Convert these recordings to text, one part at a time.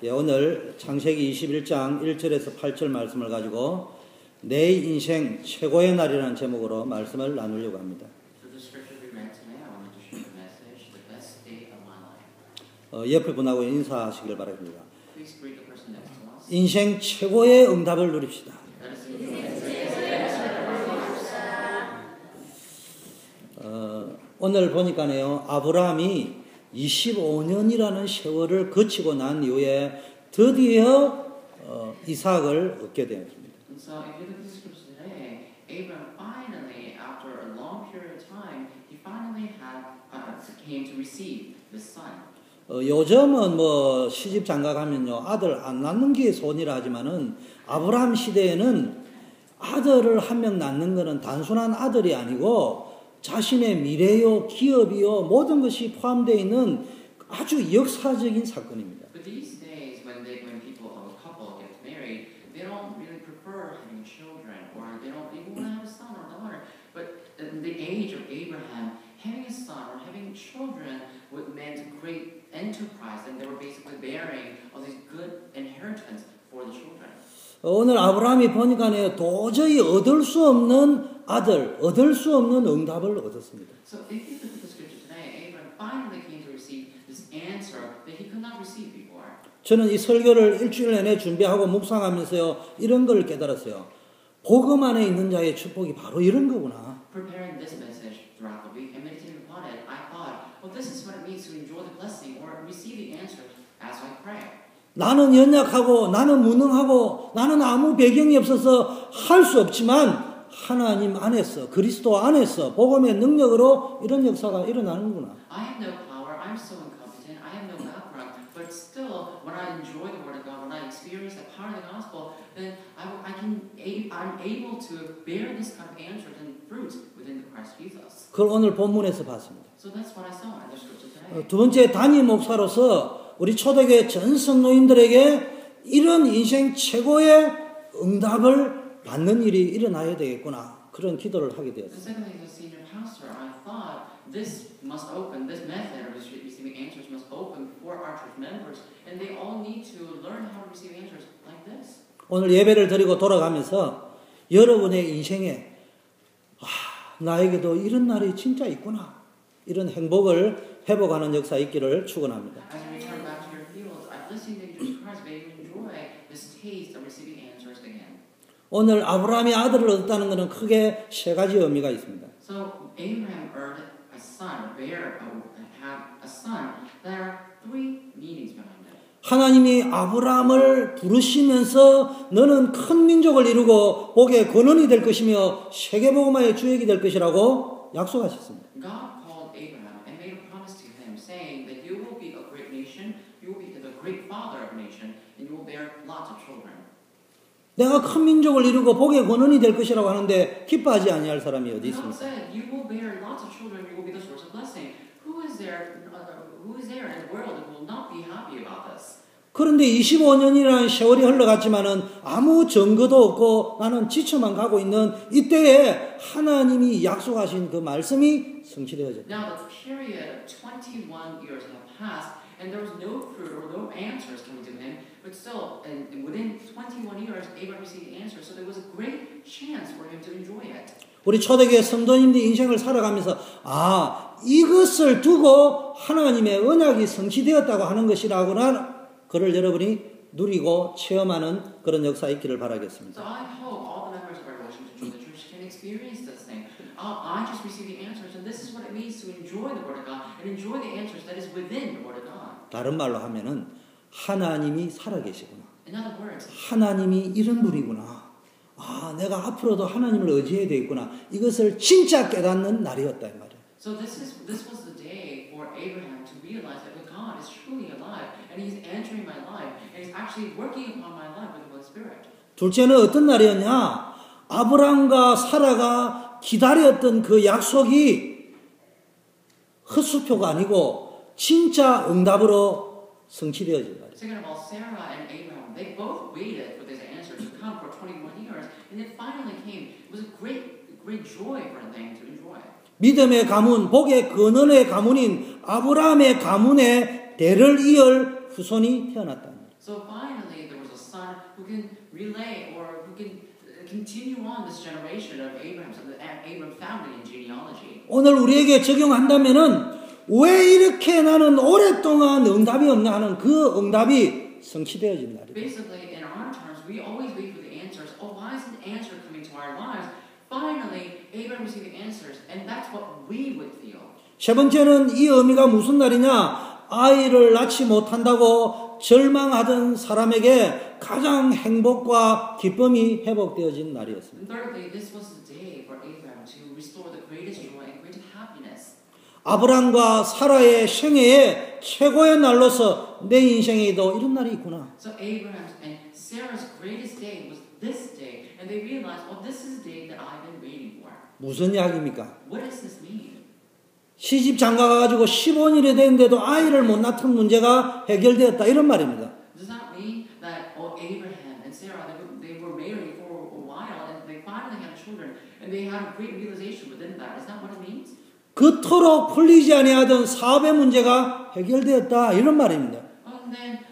예, 오늘 창세기 21장 1절에서 8절 말씀을 가지고 내 인생 최고의 날이라는 제목으로 말씀을 나누려고 합니다. 옆에 분하고 인사하시길 바랍니다. 인생 최고의 응답을 누립시다. 오늘 보니까요, 아브라함이 25년이라는 세월을 거치고 난 이후에 드디어 이삭을 얻게 되었습니다. So if you look at the scriptures today, Abraham finally, after a long period of time, he finally came to receive the son. 요즘은 뭐 시집 장가가면요 아들 안 낳는 게 소원이라 하지만은 아브라함 시대에는 아들을 한 명 낳는 것은 단순한 아들이 아니고 자신의 미래요, 기업이요, 모든 것이 포함되어 있는 아주 역사적인 사건입니다. But these days, when people of a couple get married, they don't really prefer having children, or they don't even want to have a son or daughter. But in the age of Abraham, having a son or having children meant great enterprise, and they were basically bearing all these good inheritance for the children. 오늘 아브라함이 보니까 도저히 얻을 수 없는 아들, 얻을 수 없는 응답을 얻었습니다. So if you look at the scripture today, Abraham finally came to receive this answer that he could not receive before. 저는 이 설교를 일주일 내내 준비하고 묵상하면서요 이런 걸 깨달았어요. 복음 안에 있는 자의 축복이 바로 이런 거구나. Preparing this message throughout the week and meditating upon it, I thought, well, this is what it means to enjoy the blessing or receive the answer as I pray. 나는 연약하고 나는 무능하고 나는 아무 배경이 없어서 할 수 없지만 하나님 안에서 그리스도 안에서 복음의 능력으로 이런 역사가 일어나는구나. I have no power. I'm so incompetent. I have no background. But still, when I enjoy the Word of God, when I experience the power of the gospel, then I'm able to bear this kind of answers and fruits within the Christ Jesus. 그걸 오늘 본문에서 봤습니다. So that's what I saw in the scripture today. 두 번째, 담임 목사로서 우리 초대교회 전 성도님들에게 이런 인생 최고의 응답을 받는 일이 일어나야 되겠구나. 그런 기도를 하게 되었습니다. Secondly, as a senior pastor, I thought this must open, this method of receiving answers must open for our church members, and they all need to learn how to receive answers like this. 오늘 예배를 드리고 돌아가면서 여러분의 인생에 나에게도 이런 날이 진짜 있구나. 이런 행복을 회복하는 역사 있기를 축원합니다. As you return back to your fields, I listen to Jesus Christ, may you enjoy this taste of receiving answers again. 오늘 아브라함이 아들을 얻었다는 것은 크게 세 가지 의미가 있습니다. So Abraham earned a son, have a son. There are three meanings behind it. 하나님이 아브라함을 부르시면서 너는 큰 민족을 이루고 복의 근원이 될 것이며 세계복음화의 주역이 될 것이라고 약속하셨습니다. God called Abraham and made a promise to him, saying that you will be a great nation, you will be the great father of a nation, and you will bear lots of children. 내가 큰 민족을 이루고 복의 근원이 될 것이라고 하는데 기뻐하지 아니할 사람이 어디 God 있습니까? said, you will bear lots of children, you will be the source of blessing. Who is there in the world that will not be happy about this? 그런데 25년이라는 세월이 흘러갔지만은 아무 증거도 없고 나는 지쳐만 가고 있는 이때에 하나님이 약속하신 그 말씀이 성취되어졌다. Now the period of 21 years have passed, and there was no fruit or no answers coming to him. But still, and within 21 years, Abraham received the answer. So there was a great chance for him to enjoy it. 우리 초대교회 성도님들이 인생을 살아가면서 이것을 두고 하나님의 언약이 성취되었다고 하는 것이라고나 그를 여러분이 누리고 체험하는 그런 역사 있기를 바라겠습니다. So I hope all the members of our Washington Church can experience this thing. I just received the answers, and this is what it means to enjoy the Word of God and enjoy the answers that is within the Word of God. 다른 말로 하면은 하나님이 살아계시구나. In other words, 하나님이 이런 분이구나. 내가 앞으로도 하나님을 의지해야 되겠구나. 이것을 진짜 깨닫는 날이었다 이 말이에요. so this was the day for Abraham to realize that God is truly alive, and He's entering my life, and He's actually working upon my life with the Holy Spirit. 둘째는 어떤 날이었냐? 아브람과 사라가 기다렸던 그 약속이 헛수표가 아니고 진짜 응답으로 성취되어진 거예요. Second of all, Sarah and Abraham, they both waited for this answer to come for 21 years, and it finally came. It was a great joy for them to enjoy. 믿음의 가문, 복의 근원의 가문인 아브라함의 가문에 대를 이을 후손이 태어났다. So finally, there was a son who can relay or who can continue on this generation of Abraham, so the Abraham family and genealogy. 오늘 우리에게 적용한다면은 왜 이렇게 나는 오랫동안 응답이 없나 하는 그 응답이 성취되어진 날이다. Basically, in our terms, we always wait for the answers. Oh, why isn't the answer coming to our lives? Finally, Abraham received the answers, and that's what we would feel. 세 번째는 이 의미가 무슨 날이냐? 아이를 낳지 못한다고 절망하던 사람에게 가장 행복과 기쁨이 회복되어진 날이었습니다. And thirdly, this was the day for Abraham to restore the greatest joy and greatest happiness. 아브람과 사라의 생애의 최고의 날로서 내 인생에도 이런 날이 있구나. So Abraham's and Sarah's greatest day was this day, and they realized, oh, this is the day that I've been waiting for. 무슨 이야기입니까? What does this mean? 시집 장가가가지고 15년이 됐는데도 아이를 못 낳던 문제가 해결되었다 이런 말입니다. Does that mean that Abraham and Sarah they were married for a while and they finally had children and they had a great realization within that? Is that what it means? 그토록 풀리지 아니하던 사업의 문제가 해결되었다 이런 말입니다. And then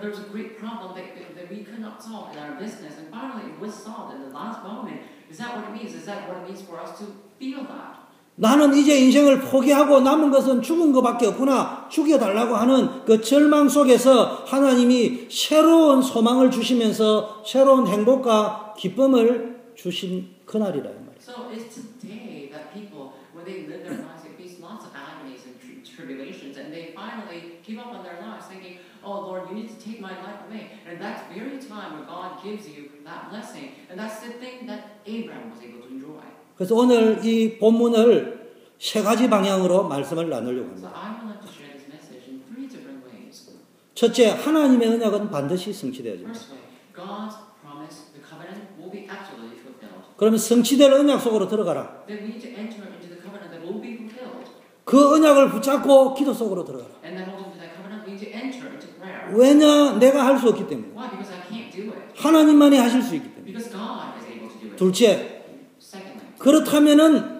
there's a great problem that we could not solve in our business, and finally it was solved in the last moment. Is that what it means? Is that what it means for us to feel that? 나는 이제 인생을 포기하고 남은 것은 죽은 것밖에 없구나 죽여달라고 하는 그 절망 속에서 하나님이 새로운 소망을 주시면서 새로운 행복과 기쁨을 주신 그날이라 이 말이에요. So it's today that people, when they live their lives, they face lots of agonies and tribulations, and they finally give up on their lives, thinking, "Oh Lord, you need to take my life away." And that's the very time when God gives you that blessing, and that's the thing that Abraham was able to enjoy. 그래서 오늘 이 본문을 세 가지 방향으로 말씀을 나누려고 So 합니다. I would like to share this message in three different ways. 첫째, 하나님의 언약은 반드시 성취되어집니다. First way, God's promise, the covenant, will be absolutely fulfilled. 그러면 성취될 언약 속으로 들어가라. Then we need to enter into the covenant that will be fulfilled. 그 언약을 붙잡고 기도 속으로 들어가라. And then holding to that covenant, we need to enter into prayer. 왜냐? 내가 할 수 없기 때문에. Why? Because I can't do it. 하나님만이 하실 수 있기 때문에. Because God is able to do it. 둘째, Secondly, 그렇다면은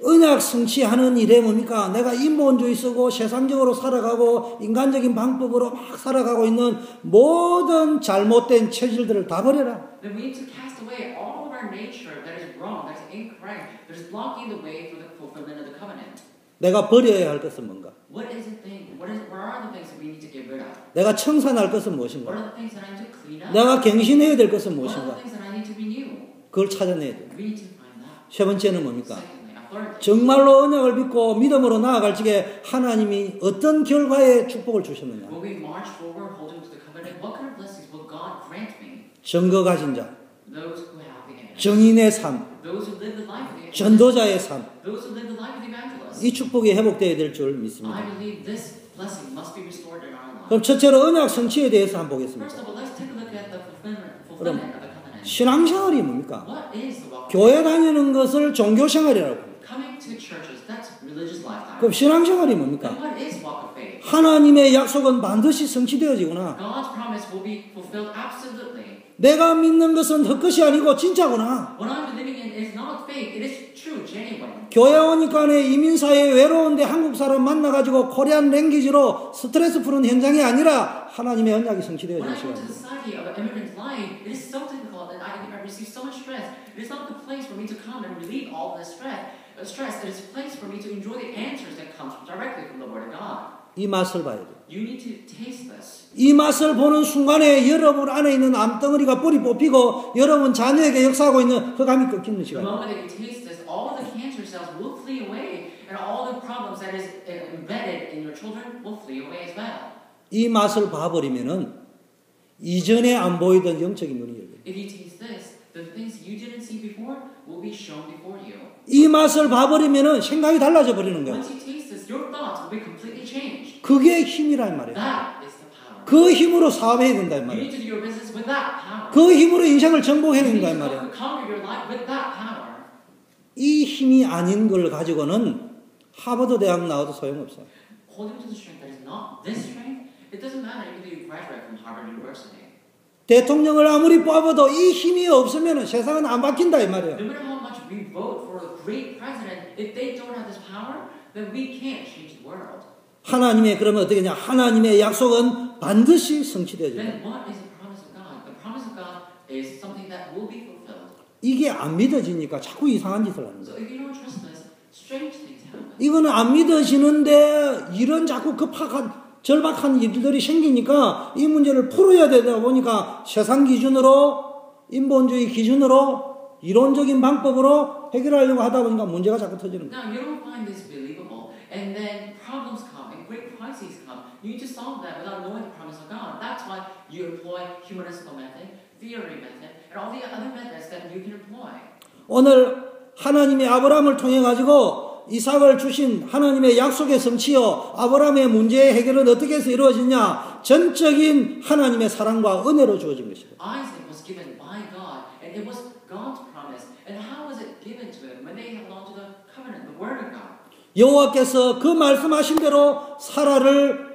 언약 성취하는 일에 뭡니까? 내가 인본주의 쓰고 세상적으로 살아가고 인간적인 방법으로 막 살아가고 있는 모든 잘못된 체질들을 다 버려라. then we need to cast away all of our nature that is wrong, that is incorrect, that is blocking the way for the fulfillment of the covenant. 내가 버려야 할 것은 뭔가? What is the thing? What are the things that we need to get rid of? 내가 청산할 것은 What 무엇인가? are the things that I need to clean up? 내가 갱신해야 될 것은 What are the 무엇인가? things that I need to renew? 그걸 찾아내야 돼. We need to find that. 세 번째는 뭡니까? Secondly, thirdly, 정말로 언약을 믿고 믿음으로 나아갈 적에 하나님이 어떤 결과의 축복을 주셨느냐? will we march forward holding to the covenant? What kind of blessings will God grant me? 증거 가진 자, Those who have the evidence. 정인의 삶, Those who live the life of the evangelist. 전도자의 삶, Those who live the life of the evangelist. 이 축복이 회복되어야 될 줄 믿습니다. I believe this blessing must be restored in our lives. 그럼 첫째로 언약 성취에 대해서 한번 보겠습니다. First of all, let's take a look at the fulfillment of the covenant. 신앙생활이 뭡니까? What is the walk? 교회 다니는 것을 종교생활이라고 합니다. Coming to churches, that's religious lifestyle. 그럼 신앙생활이 Then 뭡니까? what is walk of faith? 하나님의 약속은 반드시 성취되어지구나. God's promise will be fulfilled absolutely. 내가 믿는 것은 헛것이 아니고 진짜구나. What I'm believing in is not fake, it is true, genuine. 교회 오니까 이민사회 외로운데 한국 사람 만나가지고 코리안 랭귀지로 스트레스 푸는 현장이 아니라 하나님의 언약이 When 성취되어지는 I go to 시간입니다. the society of an immigrant life, it is so difficult and I receive so much stress. It is not the place for me to come and relieve all this stress. It is a place for me to enjoy the answers that comes directly from the Word of God. 이 맛을 봐야 돼요. You need to taste this. 이 맛을 보는 순간에 여러분 안에 있는 암덩어리가 뿌리 뽑히고 여러분 자녀에게 역사하고 있는 흑암이 꺾이는 The 시간입니다. moment that you taste this, all the cancer cells will flee away, and all the problems that is embedded in your children will flee away as well. 이 맛을 봐버리면은 이전에 안 보이던 영적인 눈이 열려요. If you taste this, the things you didn't see before will be shown before you. 이 맛을 봐버리면은 생각이 달라져 버리는 거예요. Once you taste this, your thoughts will be completely changed. 그게 힘이란 말이에요. That is the power. 그 힘으로 사업해야 된다 이 You 말이에요. need to do your business with that power. 그 힘으로 인생을 정복해야 You need 된다 이 to 말이에요. conquer your life with that power. 이 힘이 아닌 걸 가지고는 하버드 대학 나와도 소용없어요. Holding to the strength that is not this strength, it doesn't matter even though you graduate from Harvard University. 대통령을 아무리 뽑아도 이 힘이 없으면 세상은 안 바뀐다 이 말이에요. No matter how much we vote for a great president, if they don't have this power, then we can't change the world. 하나님의 그러면 어떻게 하냐? 하나님의 약속은 반드시 성취되어진다. then what is the promise of God? The promise of God is something that will be fulfilled. 이게 안 믿어지니까 자꾸 이상한 짓을 하는 So 거예요. if you don't trust this, strange things happen. 이거는 안 믿어지는데 이런 자꾸 절박한 일들이 생기니까 이 문제를 풀어야 되다 보니까 세상 기준으로, 인본주의 기준으로, 이론적인 방법으로 해결하려고 하다 보니까 문제가 자꾸 터지는 거예요. Now you don't find this believable, and then problems come and great crises come. You need to solve that without knowing the promise of God. That's why you employ humanistical method, theory method, and all the other methods that you can employ. 오늘 하나님이 아브라함을 통해 가지고 이삭을 주신 하나님의 약속의 성취요, 아브라함의 문제의 해결은 어떻게 해서 이루어지냐? 전적인 하나님의 사랑과 은혜로 주어진 것이다. Isaac was given by God, and it was God's promise. And how was it given to him when they held on to the covenant, the word of God? 여호와께서 그 말씀하신 대로 사라를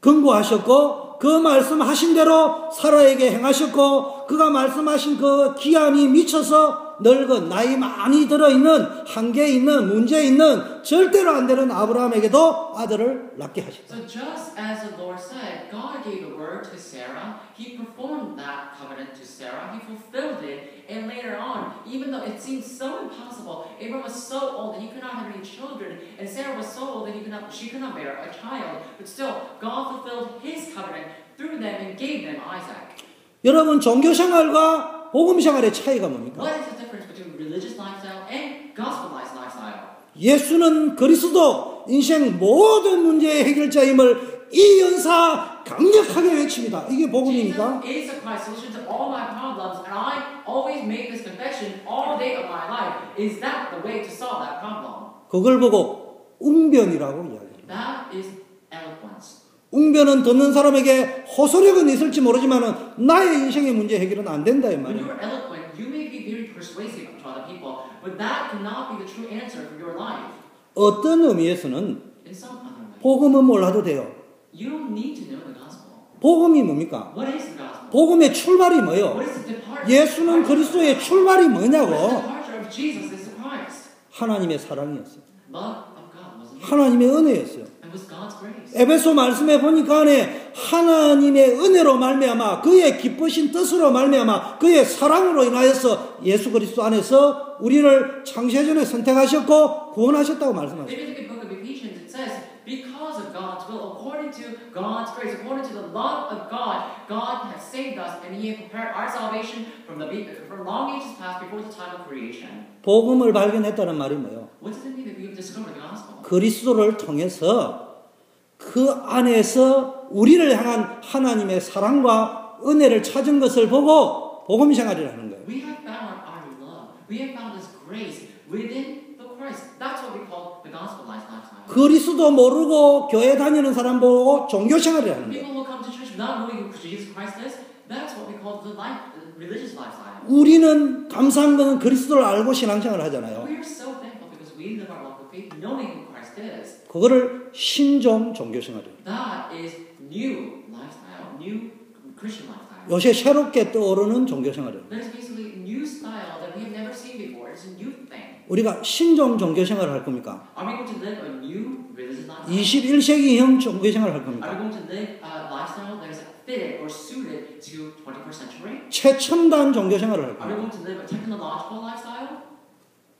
긍고하셨고, 그 말씀하신 대로 사라에게 행하셨고, 그가 말씀하신 그 기한이 미쳐서 늙은 나이 많이 들어있는 한계 있는 문제 있는 절대로 안 되는 아브라함에게도 아들을 낳게 하셨다. So just as the Lord said, God gave a word to Sarah. He performed that covenant to Sarah. He fulfilled it. And later on, even though it seemed so impossible, Abram was so old that he could not have any children, and Sarah was so old that she could not bear a child. But still, God fulfilled His covenant through them and gave them Isaac. 여러분, 종교 생활과 복음 생활의 차이가 뭡니까? What is the difference between religious lifestyle and gospelized lifestyle? 예수는 그리스도 인생 모든 문제의 해결자임을 이 연사 강력하게 외칩니다. 이게 복음입니까? Jesus is the Christ solution to all my problems, and I always make this confession all day of my life. Is that the way to solve that problem? 그걸 보고 웅변이라고 이야기합니다. That is eloquence. 웅변은 듣는 사람에게 호소력은 있을지 모르지만 나의 인생의 문제 해결은 안 된다 이 When 말이에요. you are eloquent, you may be very persuasive to other people, but that cannot be the true answer for your life. 어떤 의미에서는 In some other way, 복음은 몰라도 돼요. you don't need to know the gospel. 복음이 뭡니까? What is the gospel? 복음의 출발이 뭐예요? What is the departure? 예수는 그리스도의 출발이 What is the 뭐냐고? departure of Jesus is the Christ. 하나님의 사랑이었어요. Love of God wasn't it? 하나님의 은혜였어요. It was God's grace. 에베소 말씀에 보니까 안에 하나님의 은혜로 말미암아 그의 기쁘신 뜻으로 말미암아 그의 사랑으로 인하여서 예수 그리스도 안에서 우리를 창세전에 선택하셨고 구원하셨다고 말씀하셨어요. If you look at the book of Ephesians, it says, because of God's will, according to God's grace, according to the love of God, God has saved us, and He has prepared our salvation from long ages past, before the time of creation. 복음을 발견했다는 말이 뭐예요? What does it mean that we have discovered the gospel? 그리스도를 통해서 그 안에서 우리를 향한 하나님의 사랑과 은혜를 찾은 것을 보고 복음 생활이라는 거예요. We have found our love. We have found His grace within the Christ. That's what we call the gospelized lifestyle. 그리스도 모르고 교회 다니는 사람 보고 종교 생활이라는 거예요. People who come to church without knowing who Jesus Christ is, that's what we call the religious lifestyle. 우리는 감사한 것은 그리스도를 알고 신앙생활을 하잖아요. We are so thankful because we live our life with faith, knowing who Christ is. 그거를 신종 종교생활이에요. That is new lifestyle, new Christian lifestyle. 요새 새롭게 떠오르는 종교생활이에요. That is basically a new style that we have never seen before. It's a new thing. 우리가 신종 종교생활을 할 겁니까? Are we going to live a new religious lifestyle? 21세기형 종교생활을 할 Are 겁니까? we going to live a lifestyle that is fitted or suited to 21st century? 최첨단 종교생활을 할 Are we 겁니다. going to live a technological lifestyle?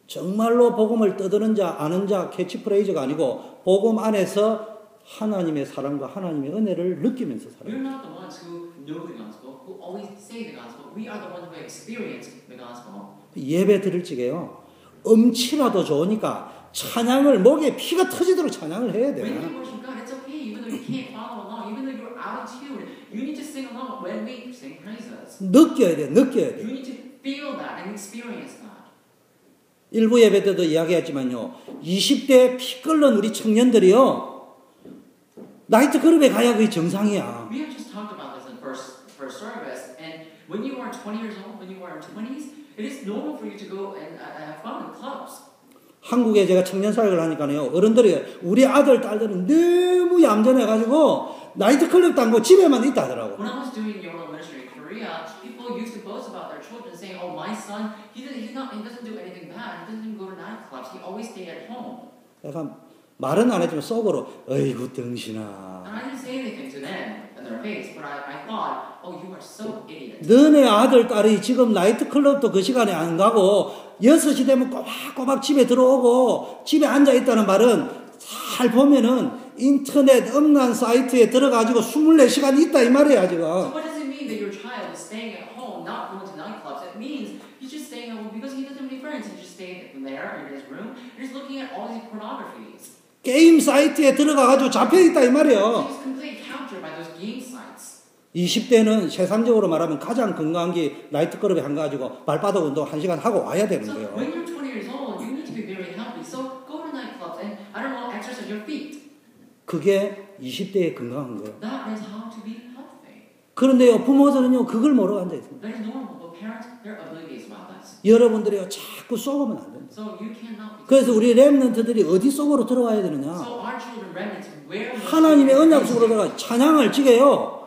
정말로 복음을 떠드는 자, 아는 자 캐치프레이즈가 아니고 복음 안에서 하나님의 사랑과 하나님의 은혜를 느끼면서 살아요. We're not the ones who know the gospel, who always say the gospel. We are the ones who experience the gospel. 예배 드릴 적에요. 음치라도 좋으니까 찬양을 목에 피가 터지도록 찬양을 해야 When we 돼요. worship God, it's okay, even though you can't follow along, even though you're out of tune. You need to sing along when we sing praises. 느껴야 돼, 느껴야 돼. You need to feel that and experience that. 일부 예배 때도 이야기했지만요. 20대 피 끓는 우리 청년들이요. 나이트클럽에 가야 그게 정상이야. We have just talked about this in first service, and when you are 20 years old, when you are in 20s, it is normal for you to go and have fun in clubs. 한국에 제가 청년 사역을 하니까요. 어른들이 우리 아들, 딸들은 너무 얌전해가지고 나이트클럽도 안 가고 집에만 있다 하더라고. When I was doing your ministry in Korea, people used to boast about their children, saying, "Oh, my son, he doesn't do anything bad. He doesn't even go to nightclubs. He always stay at home." 내가 말은 안 했지만 속으로 어이구 등신아. And I didn't say anything to them in their face, but I thought, oh, you are so idiot. 너네 아들, 딸이 지금 나이트클럽도 그 시간에 안 가고 6시 되면 꼬박꼬박 집에 들어오고 집에 앉아있다는 말은 잘 보면은 인터넷 음란 사이트에 들어가지고 24시간 있다 이 말이야 지금. So what does it mean that your child is staying at home, not going to nightclubs? It means he's just staying at home because he doesn't have any friends. He's just staying there in his room and he's looking at all these pornographies. 게임 사이트에 들어가가지고 잡혀있다 이 So 말이에요. he's completely captured by those game sites. 20대는 세상적으로 말하면 가장 건강한 게 나이트클럽에 안 가가지고 발바닥 운동 1시간 하고 와야 되는 So 거예요. when you're 20 years old, you need to be very healthy. So go to nightclubs and, I don't know, exercise your feet. 그게 20대의 건강한 거예요. That is how to be healthy. 그런데요, 부모들은요, 그걸 모르고 앉아있습니다. That is normal, but parents, they're oblivious about this. 여러분들이요, 자꾸 속으면 안 됩니다. So you cannot be. 그래서 우리 렘넌트들이 어디 속으로 들어와야 되느냐? So our children, remnants, where must 하나님의 we 언약 enter 속으로 into? 들어가 찬양을 지게요.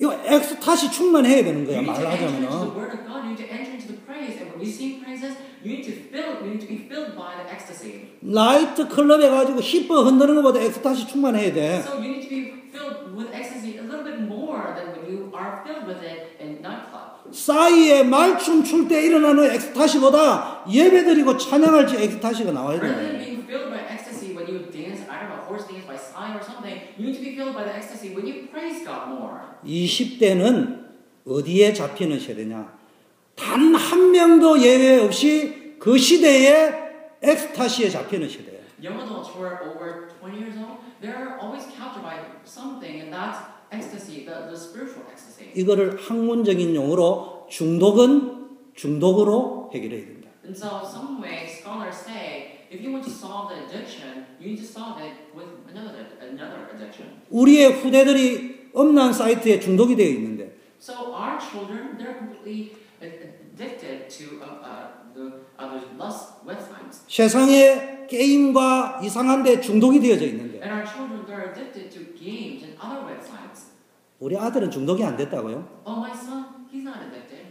이거 엑스타시 충만해야 되는 거야, You need to 말을 enter into the 하자면은. Word of God. You need to enter into the praise, and when you sing praises, you need to be filled by the ecstasy. 나이트 클럽에 가지고 힙합 흔드는 것보다 엑스타시 충만해야 돼. So you need to be filled with ecstasy a little bit more than when you are filled with it in nightclub. 싸이에 말춤 출 때 일어나는 엑스타시보다 예배드리고 찬양할 때 엑스타시가 나와야 Rather than 돼. being filled by ecstasy when you dance, I don't know, horse dance by Psy or something, you need to be filled by the ecstasy when you praise God more. 20대는 어디에 잡히는 세대냐? 단 한 명도 예외 없이 그 시대에 엑스타시에 잡히는 세대예요. Young adults who are over 20 years old, they're always captured by something, and that's ecstasy, the spiritual ecstasy. 이거를 학문적인 용어로 중독으로 해결해야 된다. And so, some way, scholars say, if you want to solve the addiction, you need to solve it with another addiction. 우리의 후대들이 음란 사이트에 중독이 되어 있는데 So our children, they're completely addicted to those lust websites. 세상의 게임과 이상한 데 중독이 되어져 있는데 And our children, they're addicted to games and other websites. 우리 아들은 중독이 안 됐다고요? Oh, my son, he's not addicted.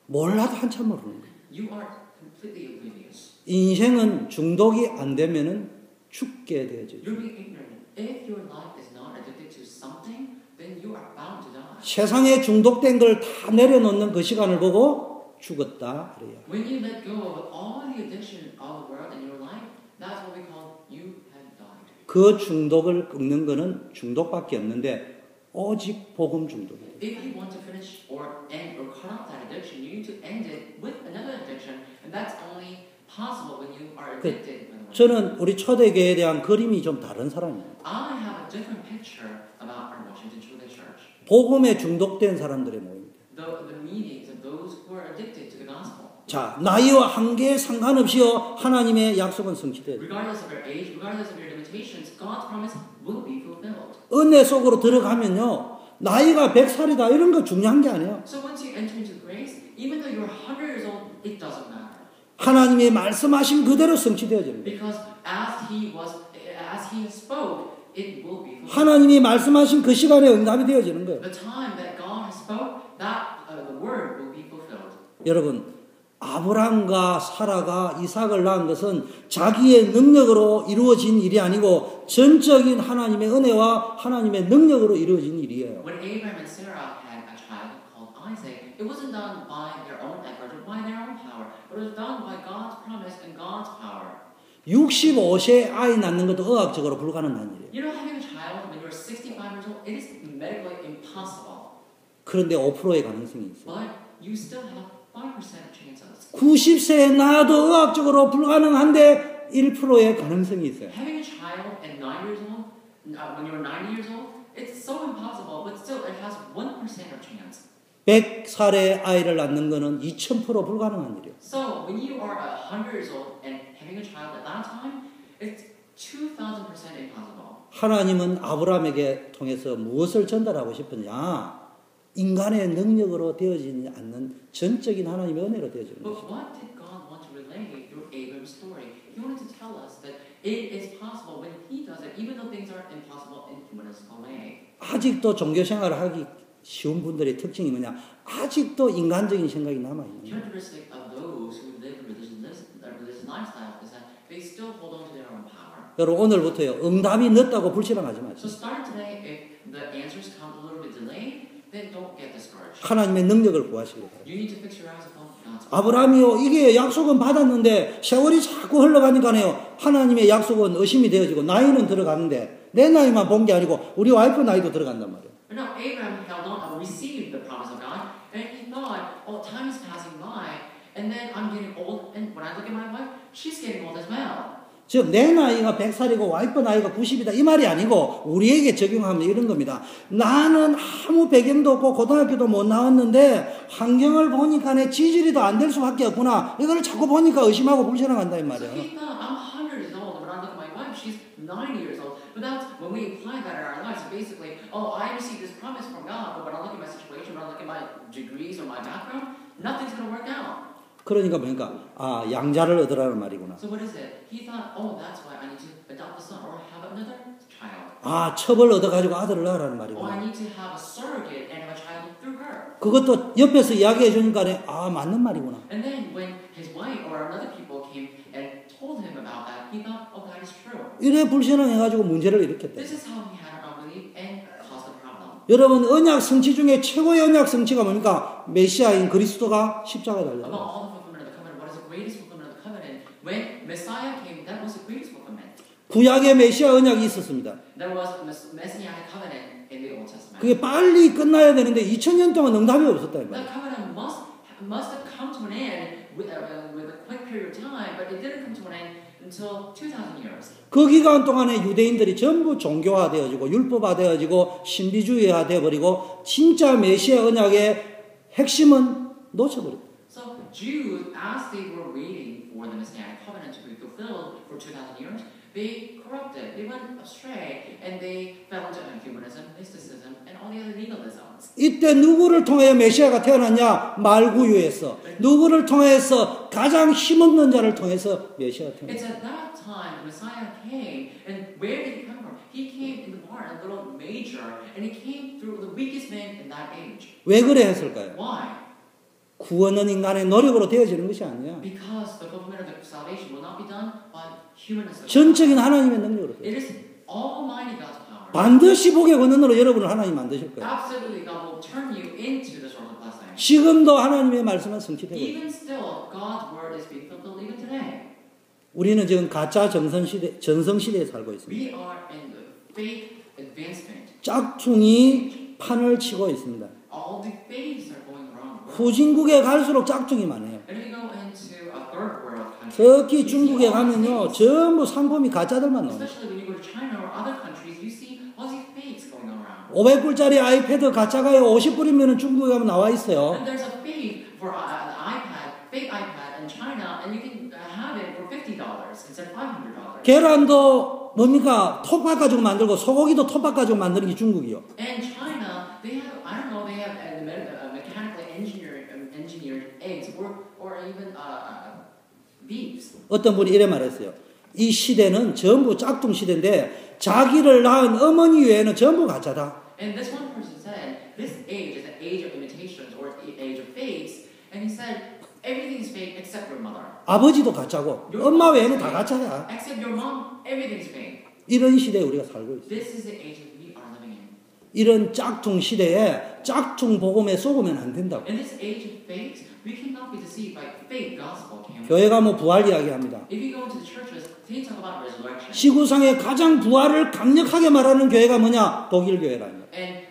몰라도 한참 모르는 거예요. You are completely oblivious. 인생은 중독이 안 되면은 죽게 되어져 You're being ignorant. If your life is not addicted to something, then you are bound to die. 세상에 중독된 걸 다 내려놓는 그 시간을 보고 죽었다 그래요. When you let go of all the addiction of the world in your life, that's what we call you have died. 그 중독을 끊는 거는 중독밖에 없는데 오직 복음 중독이에요. If you want to finish or end or cut off that addiction, you need to end it with another addiction, and that's only possible when you are addicted. 저는 우리 초대교회에 대한 그림이 좀 다른 사람이에요. I have a different picture about our Washington Cho대 Church. 복음에 중독된 사람들의 모임입니다. The meanings of those who are addicted to the gospel. 자, 나이와 한계에 상관없이요 하나님의 약속은 성취돼요. Regardless of your age, regardless of your limitations, God's promise will be fulfilled. 은혜 속으로 들어가면요 나이가 100살이다 이런 거 중요한 게 아니에요. So once you enter into grace, even though you're 100 years old, it doesn't matter. 하나님의 말씀하신 그대로 성취되어지는 거예요. Because as he spoke, it will be fulfilled. 하나님이 말씀하신 그 시간에 응답이 되어지는 거예요. The time that God has spoke, that the word will be fulfilled. 여러분, 아브라함과 사라가 이삭을 낳은 것은 자기의 능력으로 이루어진 일이 아니고 전적인 하나님의 은혜와 하나님의 능력으로 이루어진 일이에요. When Abraham and Sarah had a child called Isaac, it wasn't done by their own effort or by their own power, but it was done by God's promise and God's power. 65세 아이 낳는 것도 의학적으로 불가능한 일이에요. You know, having a child when you're 65 years old, it is medically impossible. 그런데 5%의 가능성이 있어요. But you still have 5% of chances. 90세에 낳아도 의학적으로 불가능한데 1%의 가능성이 있어요. Having a child at 9 years old, when you're 90 years old, it's so impossible, but still it has 1% of chance. 100살의 아이를 낳는 것은 2000% 불가능한 일이에요. So when you are 100 years old and having a child at that time, it's 2000% impossible. 하나님은 아브라함에게 통해서 무엇을 전달하고 싶으냐? 인간의 능력으로 되어지지 않는 전적인 하나님의 은혜로 되어지는 But 것입니다. what did God want to relay through Abraham's story? He wanted to tell us that it is possible when He does it, even though things are impossible in human's way. 아직도 종교 생활을 하기 쉬운 분들의 특징이 뭐냐? 아직도 인간적인 생각이 남아있는 거예요. Characteristic of those who live religious lifestyle is that they still hold on to their own power. 여러분 오늘부터요. 응답이 늦다고 불신앙하지 마세요. So start today. If the answers come a little bit delayed, then don't get discouraged. 하나님의 능력을 구하시기 바랍니다. You need to fix your eyes upon God's power. 아브라함이요. 이게 약속은 받았는데 세월이 자꾸 흘러가니까요. 하나님의 약속은 의심이 되어지고 나이는 들어가는데 내 나이만 본 게 아니고 우리 와이프 나이도 들어간단 말이에요. But now Abraham held on and received the promise of God, and he thought, oh, time is passing by, and then I'm getting old, and when I look at my wife, she's getting old as well. 즉 내 나이가 100살이고 와이프 나이가 90이다 이 말이 아니고 우리에게 적용하면 이런 겁니다. 나는 아무 배경도 없고 고등학교도 못 나왔는데 환경을 보니까 내 지질이 더 안 될 수밖에 없구나. 이걸 자꾸 보니까 의심하고 불신앙한다 이 So 말이에요. he thought, I'm 100 years old, and when I look at my wife, she's 90 years old. But that's when we apply that in our lives. Basically, oh, I received this promise from God, but when I look at my situation, when I look at my degrees or my background, nothing's going to work out. 그러니까 보니까 아 양자를 얻으라는 말이구나. So what is it? He thought, oh, that's why I need to adopt a son or have another child. 아 첩을 얻어가지고 아들을 낳으라는 Or I 말이구나. need to have a surrogate and have a child through her. 그것도 옆에서 이야기해 주니까 아 맞는 말이구나. And then when his wife or another people came and told him about that, he thought, oh, that is true. 이래 불신앙해가지고 문제를 일으켰대. This is how he had an unbelief and caused a problem. 여러분 언약 성취 중에 최고의 언약 성취가 뭡니까? 메시아인 그리스도가 십자가에 달려. About all the fulfillment of the covenant, what is the greatest fulfillment of the covenant? When Messiah came, that was the greatest fulfillment. 구약의 메시아 언약이 있었습니다. There was a messianic covenant in the Old Testament. 그게 빨리 끝나야 되는데 2000년 동안 응답이 없었다 이 That 말이에요. covenant must have come to an end with a quick period of time, but it didn't come to an end until 2,000 years. 그 기간 동안에 유대인들이 전부 종교화되어지고 율법화되어지고 신비주의화 되어버리고 진짜 메시아 언약의 핵심은 놓쳐버렸다. So Jews, as they were waiting for the messianic covenant to be fulfilled for 2,000 years, they corrupted, they went astray, and they fell into humanism, mysticism, and all the other legalisms. 이때 누구를 통해 메시아가 태어났냐? 말구유에서. 누구를 통해서 가장 힘없는 자를 통해서 메시아가 It's 태어났다. at that time the Messiah came, and where did he come from? He came in the barn, a little manger, and he came through the weakest man in that age. 왜 그래 했을까요? Why? 구원은 인간의 노력으로 되어지는 것이 아니야. Because the fulfillment of the salvation will not be done by humanism. 전적인 하나님의 능력으로 돼요. It is Almighty God's power. 반드시 복의 권능으로 여러분을 하나님 만드실 거예요. Absolutely, God will turn you into the source of blessing. 지금도 하나님의 말씀은 성취되고 있어요. Even still, God's word is being fulfilled even today. 우리는 지금 가짜 전성시대에 살고 있습니다. We are in the fake advancement. 짝퉁이 판을 치고 있습니다. All the fakes are going wrong. 후진국에 갈수록 짝퉁이 많아요. And if you go into a third world country, 특히 중국에 가면요 전부 상품이 가짜들만 나옵니다. especially when you go to China or other countries, you see all these fakes going around. 500불짜리 아이패드 가짜가요 50불이면 중국에 가면 나와 있어요. And there's a fake for an iPad, fake iPad in China, and you can have it for $50 instead of $500. 계란도 뭡니까 톱밥 가지고 만들고 소고기도 톱밥 가지고 만드는 게 중국이요. And China, they have, I don't know, they have mechanically engineered eggs or even beefs. 어떤 분이 이래 말했어요. 이 시대는 전부 짝퉁 시대인데 자기를 낳은 어머니 외에는 전부 가짜다. And this one person said, this age is an age of imitations or the age of fakes. And he said, everything is fake except your mother. 아버지도 가짜고 엄마 외에는 다 가짜야. Except your mom, everything is fake. 이런 시대에 우리가 살고 있어요. This is the age that we are living in. 이런 짝퉁 시대에 짝퉁 복음에 속으면 안 된다고. In this age of fakes, we cannot be deceived by fake gospel. Can we? 교회가 뭐 부활 이야기합니다. If you go into the churches, they talk about resurrection. 지구상에 가장 부활을 강력하게 말하는 교회가 뭐냐? 독일 교회라는 거예요. And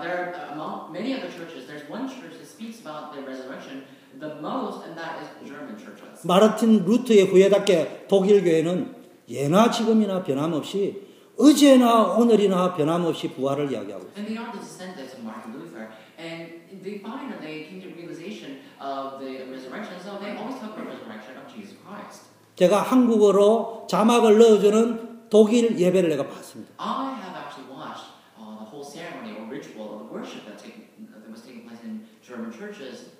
there are among many other churches, there's one church that speaks about the resurrection the most, and that is German churches. 마르틴 루트의 후예답게 독일 교회는 예나 지금이나 변함없이 어제나 오늘이나 변함없이 부활을 이야기하고 있어요. And they are the descendants of Martin Luther, and they finally came to realization of the resurrection, so they always talk about resurrection of Jesus Christ. 제가 한국어로 자막을 넣어주는 독일 예배를 내가 봤습니다. I have actually watched the whole ceremony or ritual of the worship that was taking place in German churches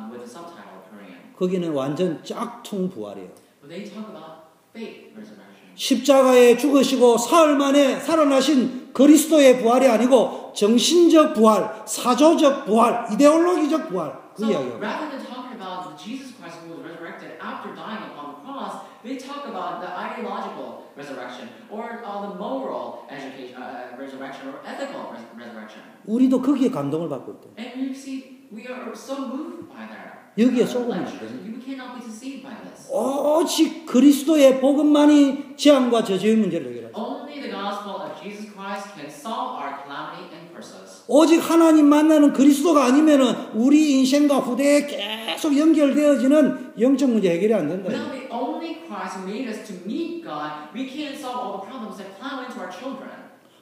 with the subtitle Korean. 거기는 완전 짝퉁 부활이에요. But they talk about fake resurrection. 십자가에 죽으시고 사흘 만에 살아나신 그리스도의 부활이 아니고 정신적 부활, 사조적 부활, 이데올로기적 부활 그 So 이야기예요. rather than talking about Jesus Christ who was resurrected after dying upon the cross, they talk about the ideological resurrection, or the moral education, resurrection, or ethical resurrection. 우리도 거기에 감동을 받고 있다. And you see, we are so moved by that. 여기에 속으면 안 lectures. 되는. You cannot be deceived by this. 오직 그리스도의 복음만이 재앙과 저주의 문제를 해결하죠. Only the gospel of Jesus Christ can solve our calamity and curses. 오직 하나님 만나는 그리스도가 아니면은 우리 인생과 후대에 계속 연결되어지는 영적 문제 해결이 안 된다. Without the only Christ who made us to meet God, we can't solve all the problems that plow into our children.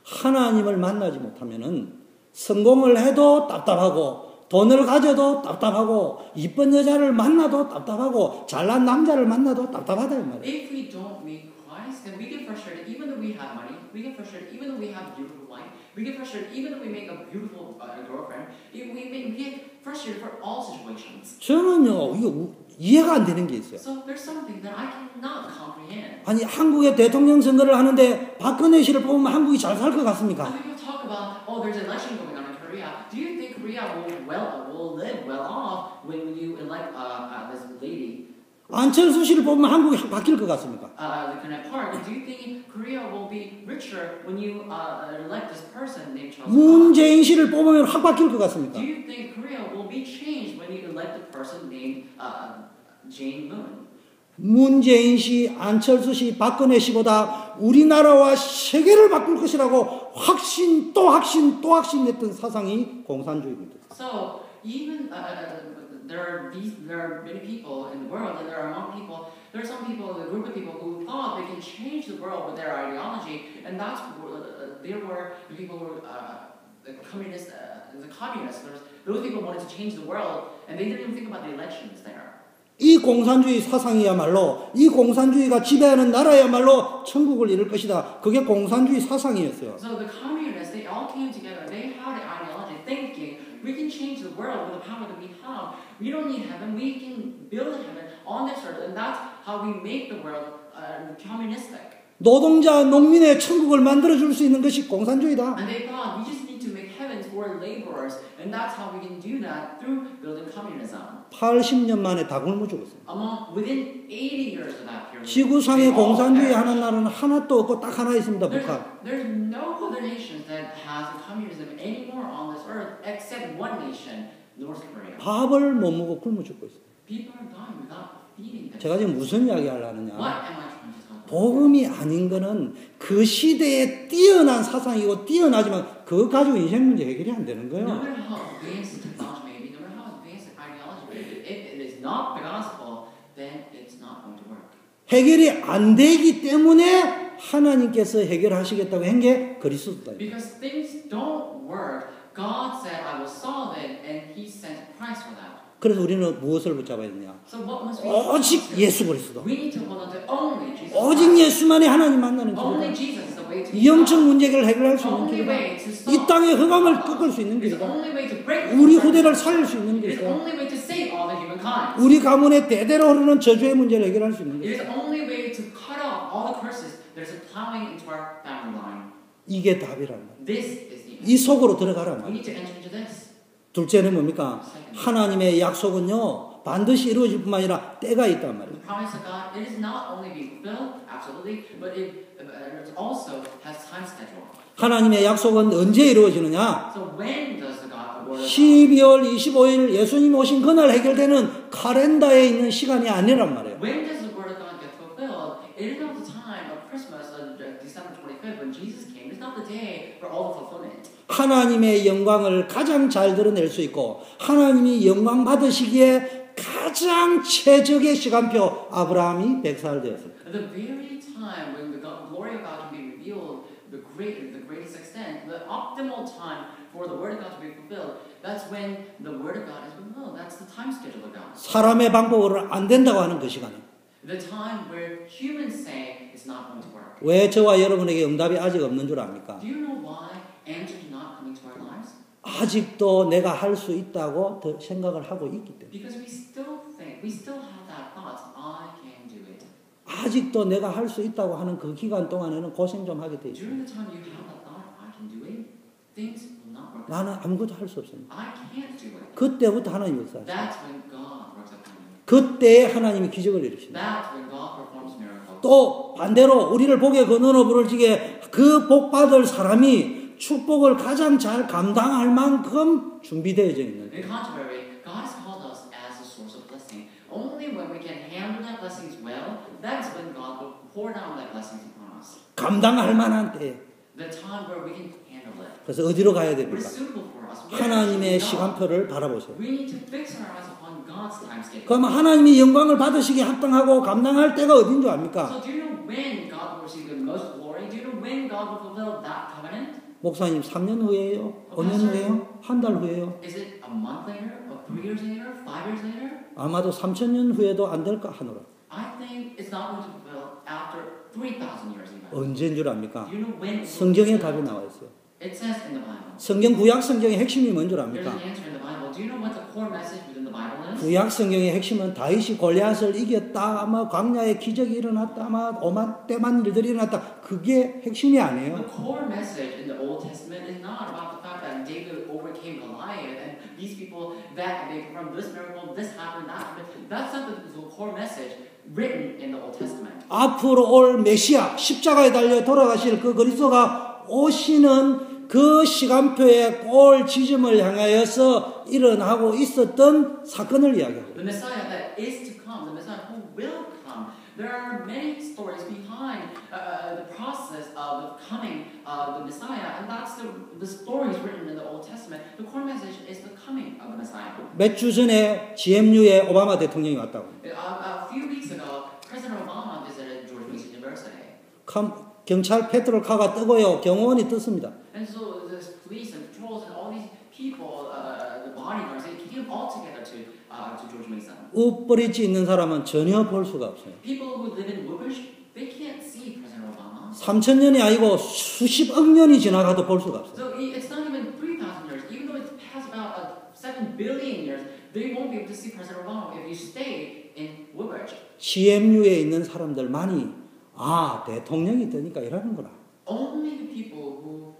하나님을 만나지 못하면은 성공을 해도 답답하고 돈을 가져도 답답하고 이쁜 여자를 만나도 답답하고 잘난 남자를 만나도 답답하다 이 말이에요. If we don't meet Christ, then we get frustrated even though we have money. We get frustrated even though we have a beautiful wife. We get frustrated even though we make a beautiful girlfriend. We get frustrated for all situations. 저는요 이거 이해가 안 되는 게 있어요. So there's something that I cannot comprehend. 아니 한국의 대통령 선거를 하는데 박근혜 씨를 뽑으면 한국이 잘 살 것 같습니까? People talk about there's election going on in Korea. Do you think Korea will live well off when you elect this lady? 안철수 씨를 뽑으면 한국이 바뀔 것 같습니까? The Connect Park. Do you think Korea will be richer when you elect this person named Charles? 문재인 씨를 뽑으면 확 바뀔 것 같습니까? Do you think Korea will be changed when you elect a person named Jane Moon? 문재인 씨, 안철수 씨, 박근혜 씨보다 우리나라와 세계를 바꿀 것이라고 확신 또 확신 또 확신했던 사상이 공산주의입니다. So even there are many people in the world, and there are some people, a group of people who thought they can change the world with their ideology, and that's there were the people who the communists. Those people wanted to change the world, and they didn't even think about the elections there. 이 공산주의 사상이야말로 이 공산주의가 지배하는 나라야말로 천국을 이룰 것이다. 그게 공산주의 사상이었어요. So the communists, they all came together. They had an ideology, thinking we can change the world with the power that we have. We don't need heaven. We can build heaven on this earth, and that's how we make the world communistic. 노동자, 농민의 천국을 만들어줄 수 있는 것이 공산주의다. And they thought we just need to make heavens for laborers, and that's how we can do that through building communism. 80년 만에 다 굶어 죽었어요. Within 80 years of that period, 지구상에 공산주의 하는 나라는 하나도 없고 딱 하나 있습니다. 북한. There's no other nation that has communism anymore on this earth except one nation, North Korea. 밥을 못 먹고 굶어 죽고 있어요. People are dying without feeding them. 제가 지금 무슨 이야기 하려느냐. What am I trying to talk about? 복음이 아닌 거는 그 시대에 뛰어난 사상이고 뛰어나지만 그것 가지고 인생 문제 해결이 안 되는 거예요. No matter how advanced the technology may be, no matter how advanced the ideology may be, if it is not the gospel, then it's not going to work. 해결이 안 되기 때문에 하나님께서 해결하시겠다고 한 게 그리스도다. Because things don't work, God said, I will solve it, and He sent Christ for that. 그래서 우리는 무엇을 붙잡아야 되냐? So what must we 오직 예수 그리스도. We need to hold on to only Jesus. 오직 예수만이 하나님 만나는 Only 길이다. Jesus is the way to 영적 God. 문제를 해결할 수 있는 Only 길이다. way to 이 solve. 땅의 흑암을 꺾을 수 있는 It's the 길이다. only way to break. 우리 후대를 살릴 수 있는 It is the 길이다. only way to save all the humankind. 우리 가문의 대대로 흐르는 저주의 문제를 해결할 수 있는 It is 길이다. the only way to cut off all the curses that is plowing into our family line. 이게 답이란 말이야. This is the 이 속으로 들어가란 We 말이야. need to enter into this. 둘째는 뭡니까? 하나님의 약속은요 반드시 이루어질 뿐만 아니라 때가 있단 말이에요. The promise of God, it is not only being fulfilled, absolutely, but it also has time schedule. 하나님의 약속은 언제 이루어지느냐? So when does the God, the word of God, 12월 25일 예수님 오신 그날 해결되는 카렌다에 있는 시간이 아니란 말이에요. when does the word of God get fulfilled? It is not the time of Christmas, December 25th, when Jesus came. It's not the day for all the fulfillment. 하나님의 영광을 가장 잘 드러낼 수 있고 하나님이 영광 받으시기에 가장 최적의 시간표 아브라함이 100살 되었습니다. At the very time when the glory of God can be revealed, the greatest extent, the optimal time for the word of God to be fulfilled, that's when the word of God is fulfilled. That's the time schedule of God. 사람의 방법으로 안 된다고 하는 그 시간이에요. The time where humans say it's not going to work. 왜 저와 여러분에게 응답이 아직 없는 줄 압니까? Do you know why answers are not coming to our lives? 아직도 내가 할 수 있다고 생각을 하고 있기 때문에. Because we still have that thought, I can do it. 아직도 내가 할 수 있다고 하는 그 기간 동안에는 고생 좀 하게 돼 있어요. During the time you have that thought, I can do it, things will not work. 나는 아무것도 할 수 없습니다. I can't do it. 그때부터 하나님 역사하세요. That's when God works upon you. 그때 하나님이 기적을 이루십니다. That's when God performs miracles. 또 반대로 우리를 복에 거느어 부르시게 그 복 받을 사람이 축복을 가장 잘 감당할 만큼 준비되어져 있는. In contrary, God has called us as a source of blessing. Only when we can handle that blessings well, that's when God will pour down that blessings upon us. 감당할 만한 때. The time where we can handle it. 그래서 어디로 가야 What 됩니까? is suitable for us. 하나님의 시간표를 바라보세요. We need to fix our eyes upon God's time schedule. 그럼 하나님이 영광을 받으시기에 합당하고 감당할 때가 어딘 줄 압니까? So do you know when God will receive the most glory? Do you know when God will fulfill that covenant? 목사님 3년 후에요? 5년 후에요? 한 달 후에요? Is it a month later? Or 3 years later? 5 years later? 아마도 3,000년 후에도 안 될까 하노라. I think it's not going to fulfill after 3,000 years in fact. 언제인 줄 압니까? Do you know when? 성경에 답이 나와 있어요. It says in the Bible. 성경 구약 성경의 핵심이 뭔 줄 There's 압니까? an answer in the Bible. Do you know what the core message within the Bible is? 구약 성경의 핵심은 다윗이 골리앗을 이겼다, 아마 광야에 기적이 일어났다, 아마 오만 때만 일들이 일어났다. 그게 핵심이 아니에요. The core message in the Old Testament is not about the fact that David overcame Goliath and these people that they performed this miracle, this happened, that happened. That's not the core message written in the Old Testament. 앞으로 올 메시아, 십자가에 달려 돌아가실 그 그리스도가 오시는 그 시간표의 골 지점을 향하여서 일어나고 있었던 사건을 이야기하고 The Messiah that is to come, the Messiah who will come. There are many stories behind the process of the coming of the Messiah, and that's the stories written in the Old Testament. The core message is the coming of the Messiah. 몇 주 전에 GMU에 오바마 대통령이 왔다고. A few weeks ago, President Obama visited George Mason University. 경찰 페트롤카가 뜨고요. 경호원이 떴습니다. And so the police and patrols and all these people, the bodyguards, they came all together to George Mason. 우브리지 있는 사람은 전혀 볼 수가 없어요. People who live in Woodbridge, they can't see President Obama. 3,000년이 아니고 수십억 년이 지나가도 볼 수가 없어요. So it's not even 3,000 years. Even though it's past about 7 billion years, they won't be able to see President Obama if you stay in Woodbridge. GMU에 있는 사람들만이 대통령이 되니까 이러는구나. Only the people who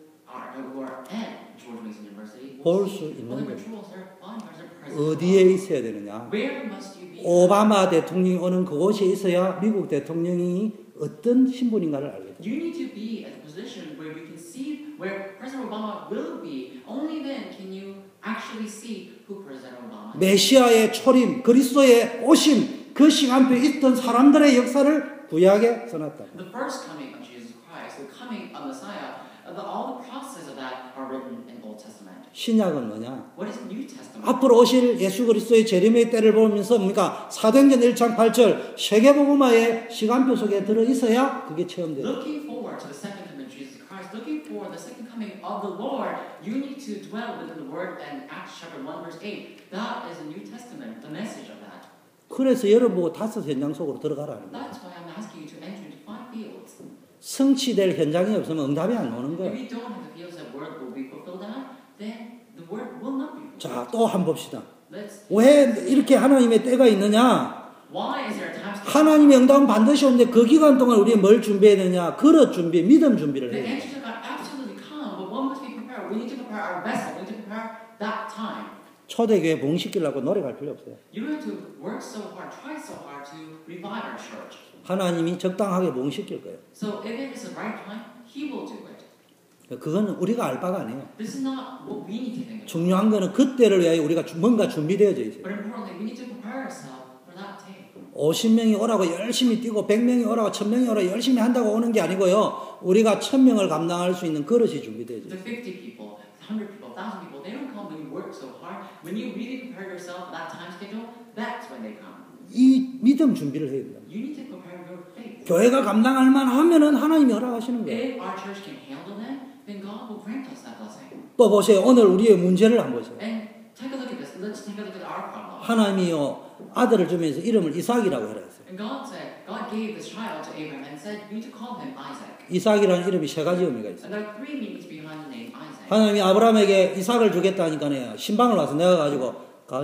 are at George Mason University 볼 수 있는 the 거예요. patrols, their bodyguards, their president. 어디에 있어야 되느냐? Where must you be? 오바마 대통령이 오는 그곳에 있어야 미국 대통령이 어떤 신분인가를 알게 돼요. You need to be at a position where we can see where President Obama will be. Only then can you actually see who President Obama is. 메시아의 초림, 그리스도의 오심, 그 시간표에 있던 사람들의 역사를 구약에 써놨다. The first coming of Jesus Christ, the coming of Messiah, all the process of that are written in Old Testament. 신약은 뭐냐? What is New Testament? 앞으로 오실 예수 그리스도의 재림의 때를 보면서 뭡니까? 사도행전 1장 8절 세계복음화의 시간표 속에 들어 있어야 그게 체험돼요. Looking forward to the second coming of Jesus Christ, looking for the second coming of the Lord, you need to dwell within the Word and Acts chapter 1 verse 8. That is the New Testament, the message of that. 그래서 여러분 보고 다섯 현장 속으로 들어가라는 거예요. That's why I'm asking you to enter into 5 fields. 성취될 현장이 없으면 응답이 안 오는 If 거예요. you don't have the fields that word will be fulfilled at, then the word will not be fulfilled. 자, 또 한 번 봅시다. Let's. 왜 이렇게 하나님의 때가 있느냐? Why is there a time? 하나님의 응답은 반드시 오는데 그 기간 동안 우리가 뭘 준비해야 되냐? 그릇 준비, 믿음 준비를 The 해야 돼요. answers of God absolutely come, but one must be prepared. We need to prepare our vessel. We need to prepare that time. 초대교회 봉시키려고 노력할 필요 없어요. You don't have to work so hard, try so hard to revive our church. 하나님이 적당하게 봉시킬 거예요. So if it is the right time, He will do it. 그거는 우리가 알 바가 아니에요. This is not what we need to think of. 중요한 거는 그때를 위하여 우리가 뭔가 준비되어져 있어요. But importantly, we need to prepare ourselves for that day. 50명이 오라고 열심히 뛰고 100명이 오라고 1000명이 오라고 열심히 한다고 오는 게 아니고요. 우리가 1000명을 감당할 수 있는 그릇이 준비되어져 The 있어요. 50 people, 100 people, 1,000 people, they don't come when you work so hard. When you really prepare yourself for that time schedule, that's when they come. 이 믿음 준비를 해야 돼요. You need to prepare your faith. 교회가 감당할 만하면은 하나님이 허락하시는 거예요. If our church can handle that, then God will grant us that blessing. 또 보세요. 오늘 우리의 문제를 한번 보세요. And take a look at this. Let's take a look at our problem. 하나님이요 아들을 주면서 이름을 이삭이라고 해라 했어요. And God said, God gave this child to Abraham and said, you need to call him Isaac. 이삭이라는 이름이 세 가지 의미가 있어요. And there are 3 meanings behind the name Isaac. 하나님이 아브라함에게 이삭을 주겠다니까 신방을 와서 내가 가지고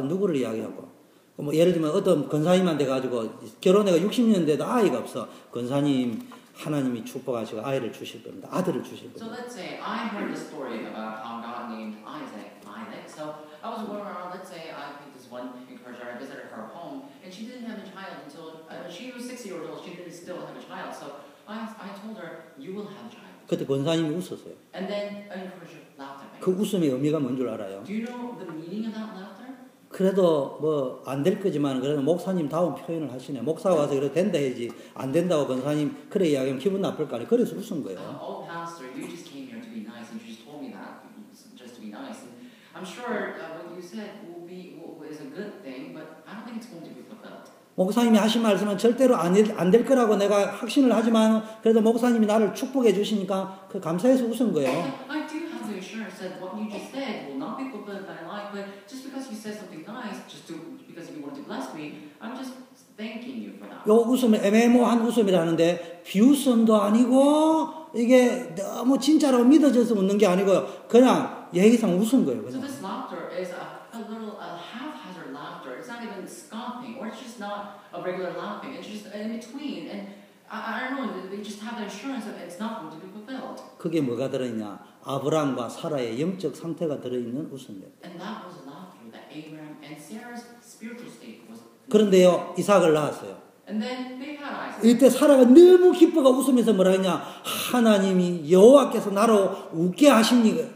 누구를 이야기하고 뭐 예를 들면 어떤 권사님한테 가지고 결혼해가 60년 돼도 아이가 없어. 권사님 하나님이 축복하시고 아이를 주실 겁니다. 아들을 주실 So 겁니다. let's say I heard the story about how God named Isaac. So I was going around, let's say I picked this one encourager, I visited her home, and she didn't have a child until she was 60 years old, she didn't still have a child. So I told her, you will have a child. 그때 권사님이 웃었어요. And then an encourager laughed at me. 그 웃음의 의미가 뭔 줄 알아요? Do you know the meaning of that laughter? 그래도 뭐 안 될 거지만 그래도 목사님 다운 표현을 하시네. 목사가 와서 그래 된다 해야지 안 된다고 권사님 그래 이야기하면 기분 나쁠 거 아니에요. 그래서 웃은 거예요. Oh, pastor, you just came here to be nice, and you just told me that just to be nice. And I'm sure what you said is a good thing, but I don't think it's going to be fulfilled. 목사님이 하신 말씀은 절대로 안 될 거라고 내가 확신을 하지만 그래도 목사님이 나를 축복해 주시니까 그 감사해서 웃은 거예요. I do have the assurance that what you just said will not be fulfilled in my life, but just because you said something nice, because you wanted to bless me, I'm just thanking you for that. 요 웃음은 애매모호한 웃음이라는데 비웃음도 아니고 이게 너무 진짜로 믿어져서 웃는 게 아니고요. 그냥 예의상 웃은 거예요. So 그냥. this laughter is a little haphazard laughter. It's not even scoffing, or it's just not a regular laughing. It's just in between, and I don't know. They just have the assurance that it's not going to be fulfilled. 그게 뭐가 들어있냐? 아브라함과 사라의 영적 상태가 들어있는 웃음이에요. And that was laughter that Abraham and Sarah's spiritual state was. 그런데요, 이삭을 낳았어요. And then they had Isaac. 이때 사라가 너무 기뻐가 웃으면서 뭐라 했냐? 하나님이 여호와께서 나로 웃게 하십니까?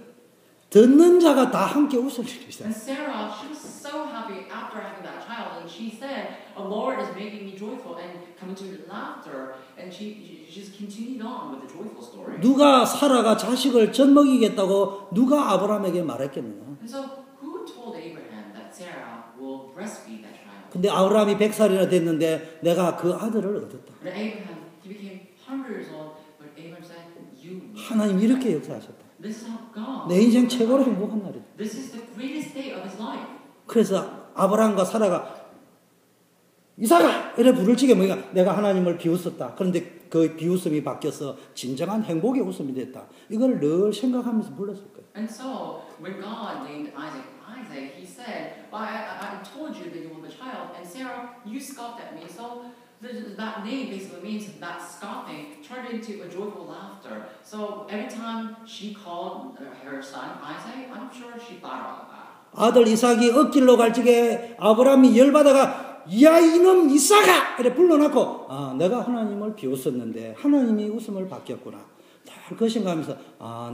듣는 자가 다 함께 웃으리라. And Sarah, she was so happy after having that child, and she said, "The Lord is making me joyful," and coming to laughter, and she just continued on with the joyful story. 누가 사라가 자식을 젖먹이겠다고 누가 아브라함에게 말했겠느냐? And so, who told Abraham that Sarah will breastfeed that child? 근데 아브라함이 100살이나 됐는데 내가 그 아들을 얻었다. And Abraham, he became 100 years old, but Abraham said, "You." 하나님 이렇게 역사하셨다. This is how God. 내 인생 최고로 행복한 날이다. This is the greatest day of his life. 그래서 아브라함과 사라가 이삭아! 이래 부를 적에 뭐냐? 내가 하나님을 비웃었다. 그런데 그 비웃음이 바뀌어서 진정한 행복의 웃음이 됐다. 이걸 늘 생각하면서 불렀을 거예요. And so, when God named Isaac, he said, well, I told you that you will have a child, and Sarah, you scoffed at me. So, that name basically means that scoffing turned into a joyful laughter. So, every time she called her son Isaac, I'm sure she thought about that. 아들 이삭이 엇길로 갈 적에 아브라함이 열받아가 야 이놈 이삭아! 이래 불러놓고 내가 하나님을 비웃었는데 하나님이 웃음을 바뀌었구나. 그 생각하면서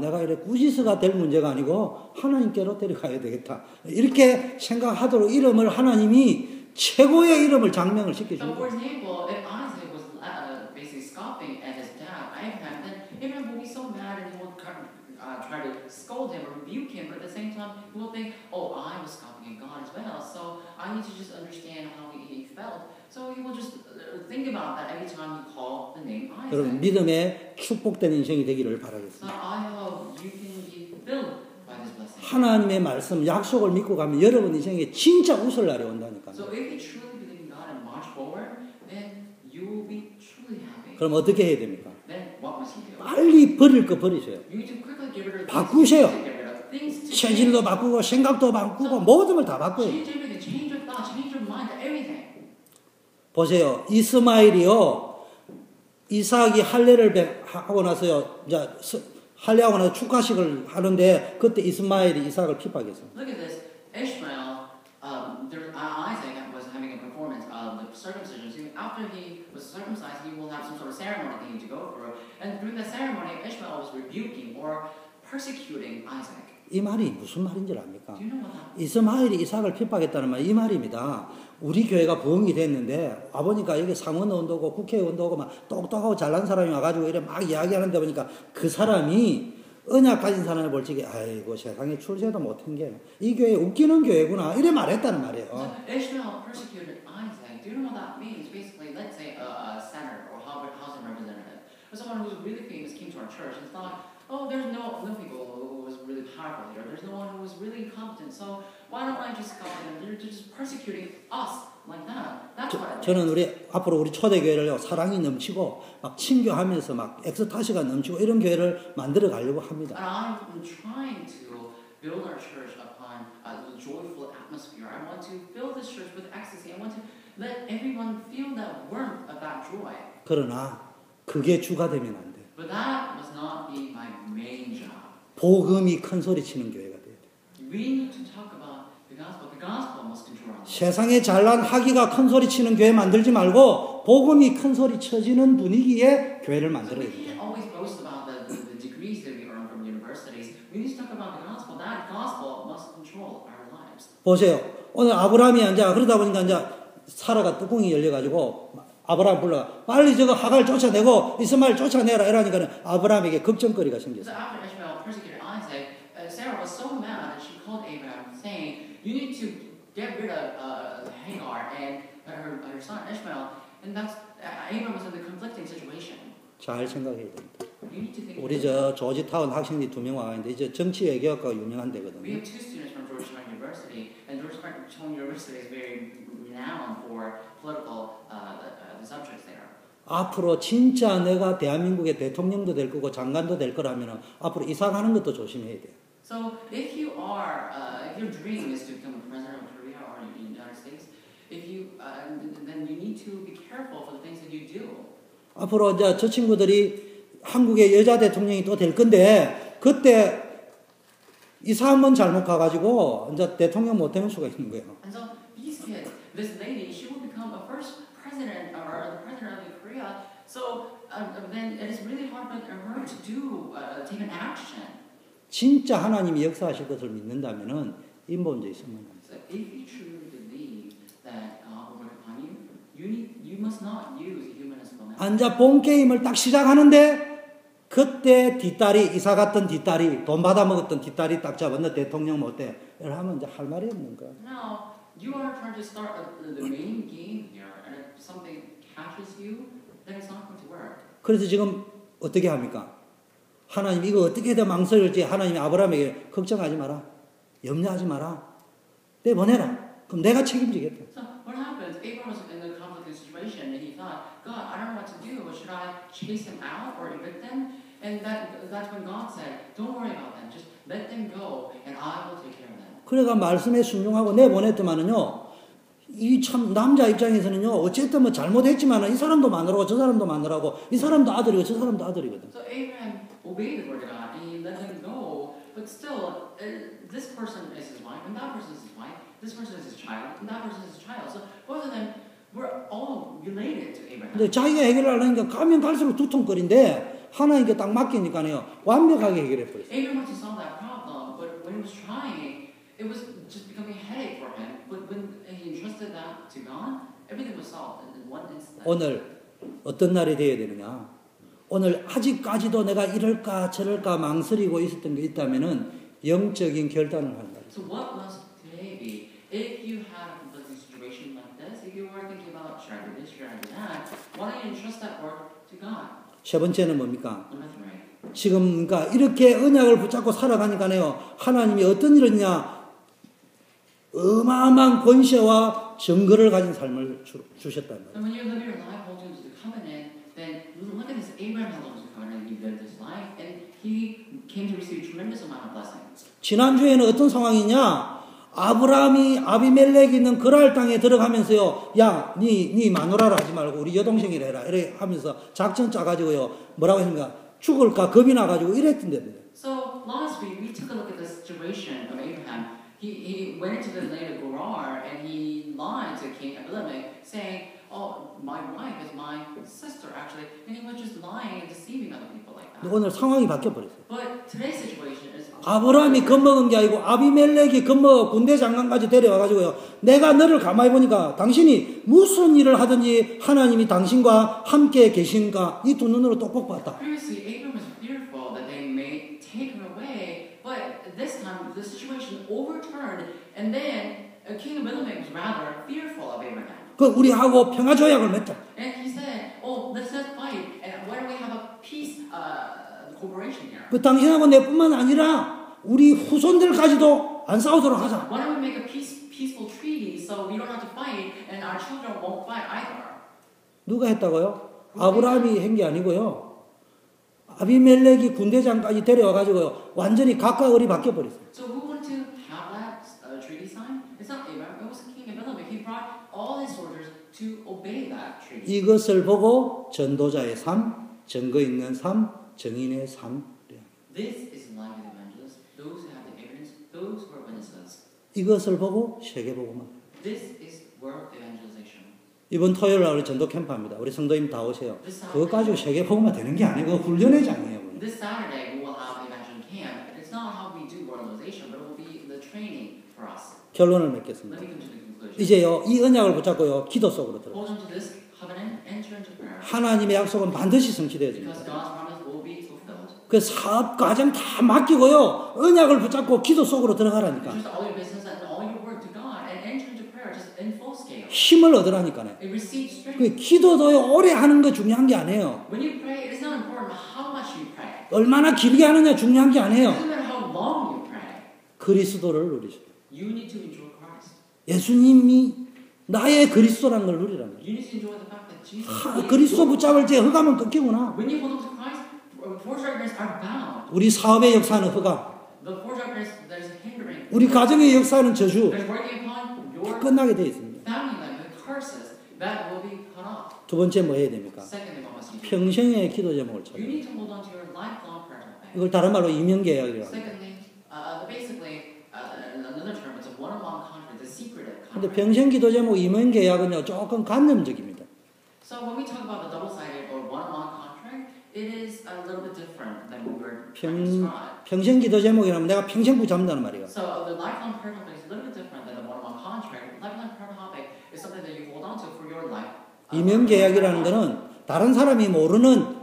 내가 이래 꾸지스가 될 문제가 아니고 하나님께로 데려가야 되겠다. 이렇게 생각하도록 이름을 하나님이 최고의 이름을 장명을 시켜준 So, for 거예요. example, if Isaac was basically scoffing at his dad, Abraham, then Abraham will be so mad and he will try to scold him or rebuke him, but at the same time, he will think, oh, I was scoffing at God as well, so I need to just understand how he felt. So he will just think about that every time you call the name 여러분 Isaac. 믿음의 축복된 인생이 되기를 바라겠습니다. So I hope you can be filled by this blessing. 하나님의 말씀, 약속을 믿고 가면 여러분 인생에 진짜 웃을 날이 온다니까요. So if you truly believe in God and march forward, then you will be truly happy. 그럼 어떻게 해야 됩니까? Then what must you do? 빨리 버릴 거 버리세요. You need to quickly get rid of 바꾸세요. get rid of things to 체질도 바꾸고 생각도 바꾸고 모든 걸 다 바꿔요. change everything, change your thoughts, change your mind, everything. 보세요. 이스마엘이요. 이삭이 할례를 하고 나서요. 이제 할례하고 나서 축하식을 하는데 그때 이스마엘이 이삭을 핍박했어요. Look at this. Ishmael, Isaac was having a performance of the circumcision. So after he was circumcised, he will have some sort of ceremony that he need to go through. And during the ceremony, Ishmael was rebuking or persecuting Isaac. 이 말이 무슨 말인지 압니까? Do you know what that means? 이스마엘이 이삭을 핍박했다는 말 이 말입니다. 우리 교회가 부흥이 됐는데 와보니까 여기 상원의원도고 국회의원도고 막 똑똑하고 잘난 사람이 와가지고 이래 막 이야기하는데 보니까 그 사람이 언약 가진 사람을 볼 적에 아이고 세상에 출세도 못한 게 이 교회 웃기는 교회구나 이래 말했다는 말이에요. So Ishmael persecuted Isaac. Do you know what that means? Basically, let's say a senator or House of Representative, or someone who's really famous came to our church and thought, oh, there's no people who was really powerful here. There's no one who was really incompetent. So why don't I just copy them? They're just persecuting us like that. That's what it 저는 means. 앞으로 우리 초대교회를요 사랑이 넘치고 막 친교하면서 막 엑스타시가 넘치고 이런 교회를 만들어 가려고 합니다. And I'm trying to build our church upon a joyful atmosphere. I want to build this church with ecstasy. I want to let everyone feel that warmth of that joy. 그러나 그게 주가 되면 안 돼. But that must not be my main job. 복음이 큰 소리 치는 교회가 돼야 돼. We need to talk about the gospel. The gospel must control our lives. 세상에 잘난 하기가 큰 소리 치는 교회 만들지 말고 아니고 복음이 큰 소리 쳐지는 분위기에 교회를 So 만들어야 we 돼요. can't always boast about the degrees that we earn from universities. We need to talk about the gospel. That gospel must control our lives. 보세요. 오늘 아브라함이 이제 그러다 보니까 이제 사라가 뚜껑이 열려가지고 아브라함 불러가 빨리 저거 하갈 쫓아내고 이스마엘 쫓아내라 이러니까 아브라함에게 걱정거리가 So 생겼어요. after Ishmael persecuted Isaac, Sarah was so mad that she called Abraham, saying, "You need to get rid of Hagar and her son Ishmael." And that's Abraham was in the conflicting situation. 잘 생각해야 됩니다. You need to think. 우리 저 조지타운 학생들이 2명 와 있는데 이제 정치 외교학과가 유명한 We 데거든요. have two students from Georgetown University, and Georgetown University is very renowned for political the subjects there. 앞으로 진짜 내가 대한민국의 대통령도 될 거고 장관도 될 거라면 앞으로 이사 가는 것도 조심해야 돼요. So if you are, if your dream is to become a president of Korea or the United States, if you, then you need to be careful for the things that you do. 앞으로 이제 저 친구들이 한국의 여자 대통령이 또 될 건데 그때 이사 한번 잘못 가가지고 이제 대통령 못 되는 수가 있는 거예요. And so these kids, this lady, she will become a first president or the president of Korea. So then it is really hard for her to do, take an action. 진짜 하나님이 역사하실 것을 믿는다면은 인본주의 있으면 안 돼요. So if you truly believe that God will work upon you, you must not use humanist philosophy. 앉아 본 게임을 딱 시작하는데 그때 뒷다리 이사 갔던 뒷다리 돈 받아 먹었던 뒷다리 딱 잡았는데 대통령 못 돼. 이걸 하면 이제 할 말이 없는 거야. Now you are trying to start the main game here, and if something catches you, then it's not going to work. 그래서 지금 어떻게 합니까? 하나님 이거 어떻게든 망설일지 하나님이 아브라함에게 걱정하지 마라. 염려하지 마라. 내보내라. 그럼 내가 책임지겠다. So what happens? Abraham was in a conflicting situation, and he thought, God, I don't know what to do. Should I chase him out or evict them? And that's when God said, don't worry about them. Just let them go, and I will take care of them. 그래가 말씀에 순종하고 내보냈더만은요. 이 참 남자 입장에서는요. 어쨌든 뭐 잘못했지만은 이 사람도 마누라고 저 사람도 마누라고 이 사람도 아들이고 저 사람도 아들이거든. So Abraham obeyed the word of God, and he let them go. But still, this person is his wife, and that person is his wife. This person is his child, and that person is his child. So both of them were all related to Abraham. 근데 자기가 해결하려니까 가면 갈수록 두통거린데 하나님께 딱 맡기니까요. 완벽하게 해결해 버렸어요. Abraham wanted to solve that problem, but when he was trying, it was just becoming a headache for him. But when he entrusted that to God, everything was solved in one instant. 오늘 어떤 날이 되어야 되느냐? 오늘 아직까지도 내가 이럴까 저럴까 망설이고 있었던 게 있다면은 영적인 결단을 한다. So what must today be? If you had a conflicting situation like this, if you were thinking about should I do this, should I do that, why don't you entrust that work to God? 세 번째는 뭡니까? Number three. 지금 그러니까 이렇게 언약을 붙잡고 살아가니까요. 하나님이 어떤 일이냐? 어마어마한 권세와 증거를 가진 삶을 주셨단 말이에요. And when you live your life holding to the covenant, then look at this. Abraham held to the covenant. He lived his life, and he came to receive a tremendous amount of blessings. 지난주에는 어떤 상황이냐? 아브라함이 아비멜렉이 있는 그랄 땅에 들어가면서요. 야, 니 마누라를 하지 말고 우리 여동생이라 해라. 이렇게 하면서 작전 짜가지고요. 뭐라고 했습니까? 죽을까 겁이 나가지고 이랬던데. So last week we took a look at the situation of Abraham. He went into the land of Gerar and he lied to King Abimelech, saying, "Oh, my wife is my sister, actually," and he was just lying and deceiving other people like that. 오늘 상황이 바뀌어버렸어요. But today's situation is 아브라함이 겁먹은 게 아니고 아비멜렉이 겁먹어 군대 장관까지 데려와가지고요. 내가 너를 가만히 보니까 당신이 무슨 일을 하든지 하나님이 당신과 함께 계신가 이 두 눈으로 똑똑 봤다. previously Abraham was fearful that they may take him away, but this time the situation overturned, and then King Abimelech was rather fearful of Abraham. 그 우리하고 평화 조약을 맺자. And he said, "Oh, let's not fight, and why don't we have a peace cooperation here? 그 당신하고 내뿐만 아니라 우리 후손들까지도 안 싸우도록 하자. Why don't we make a peaceful treaty so we don't have to fight, and our children won't fight either?" 누가 했다고요? 아브라함이 한 게 아니고요. 아비멜렉이 군대장까지 데려와가지고요. 완전히 각각을이 바뀌어버렸어요. So who wanted to have that treaty signed? It's not Abraham, it was King Abimelech. He brought all his soldiers to obey that treaty. 이것을 보고 전도자의 삶, 증거 있는 삶, 정인의 삶. This is the life of the evangelist, those who have the evidence, those who are witnesses. 이것을 보고 세계복음화. This is world evangelization. 이번 토요일 날 우리 전도 캠프합니다. 우리 성도님 다 오세요. 그거 가지고 세계복음화 되는 게 아니고 훈련의 장이에요. This Saturday we will have Evangelism Camp. It's not how we do worldization, but it will be the training for us. 결론을 맺겠습니다. Let me come to the conclusion. 이제요, 이 언약을 붙잡고요, 기도 속으로 들어가요. Hold on to this covenant, enter into prayer. 하나님의 약속은 반드시 성취되어집니다. Because God's promise will be fulfilled. 그 사업 과정 다 맡기고요, 언약을 붙잡고 기도 속으로 들어가라니까. Just all your business and all your work to God and enter into prayer just in full scale. 힘을 얻으라니까요. It receives strength. 그 기도도요, 오래 하는 거 중요한 게 아니에요. When you pray, it is not important how much you pray. 얼마나 길게 하느냐 중요한 게 It 아니에요. doesn't matter how long you pray. 그리스도를 누리시고. You need to enjoy Christ. 예수님이 나의 그리스도라는 걸 누리라는 거예요. You need to enjoy the fact that Jesus. 그리스도 붙잡을 때 흑암은 끊기구나. When you hold on to Christ, four darkness are bound. 우리 사업의 역사는 흑암, The four darkness that is hindering. 우리 가정의 역사는 저주, That is working upon 다 your 끝나게 되어 있습니다. family life, the curses that will be cut off. 두 번째 뭐 해야 됩니까? Secondly, what must you do? 평생의 기도 제목을 You 찾아요. need to hold on to your lifelong prayer topic. 이걸 다른 말로 이면계약이라고 합니다. Secondly, basically, another term, it's a one-on-one contract, the secretive 근데 contract. 평생 기도 제목 이면계약은요, 조금 관념적입니다. So when we talk about the double-sided or one-on-one contract, it is a little bit different than what we're trying to describe. 평생 기도 제목이라면 내가 평생 붙잡는다는 말이에요. So the lifelong prayer topic is a little bit different than the one-on-one contract. Lifelong prayer topic is something that you hold on to for your life. 이면계약이라는 거는 다른 사람이 모르는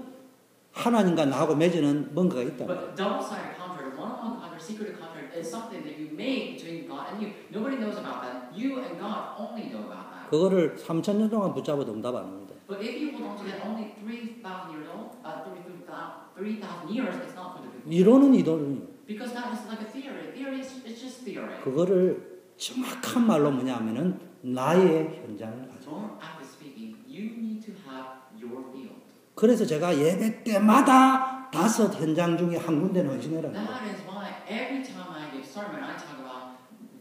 하나님과 나하고 맺는 뭔가가 있다. But double-sided contract, one-on-one contract, secretive contract is something that you make between God and you. Nobody knows about that. You and God only know about that. 그거를 3,000년 동안 붙잡아도 응답 안 합니다. But if you hold on to that only 3,000 years old, 3,000 years, it's not going to be. 이론은 이론이에요. Because that is like a theory. Theory is it's just theory. 그거를 정확한 말로 뭐냐면은 나의 현장을 가져. More aptly speaking, you need to have your field. 그래서 제가 예배 때마다 5 현장 중에 한 군데는 헌신해라는 거예요. That is why every time I give sermon, I talk about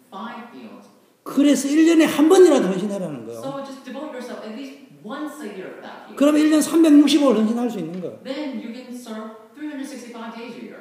5 fields. 그래서 1년에 한 번이라도 헌신해라는 거예요. So just devote yourself at least once a year for that field. 그럼 1년 365일 헌신할 수 있는 거예요. Then you can serve 365 days a year.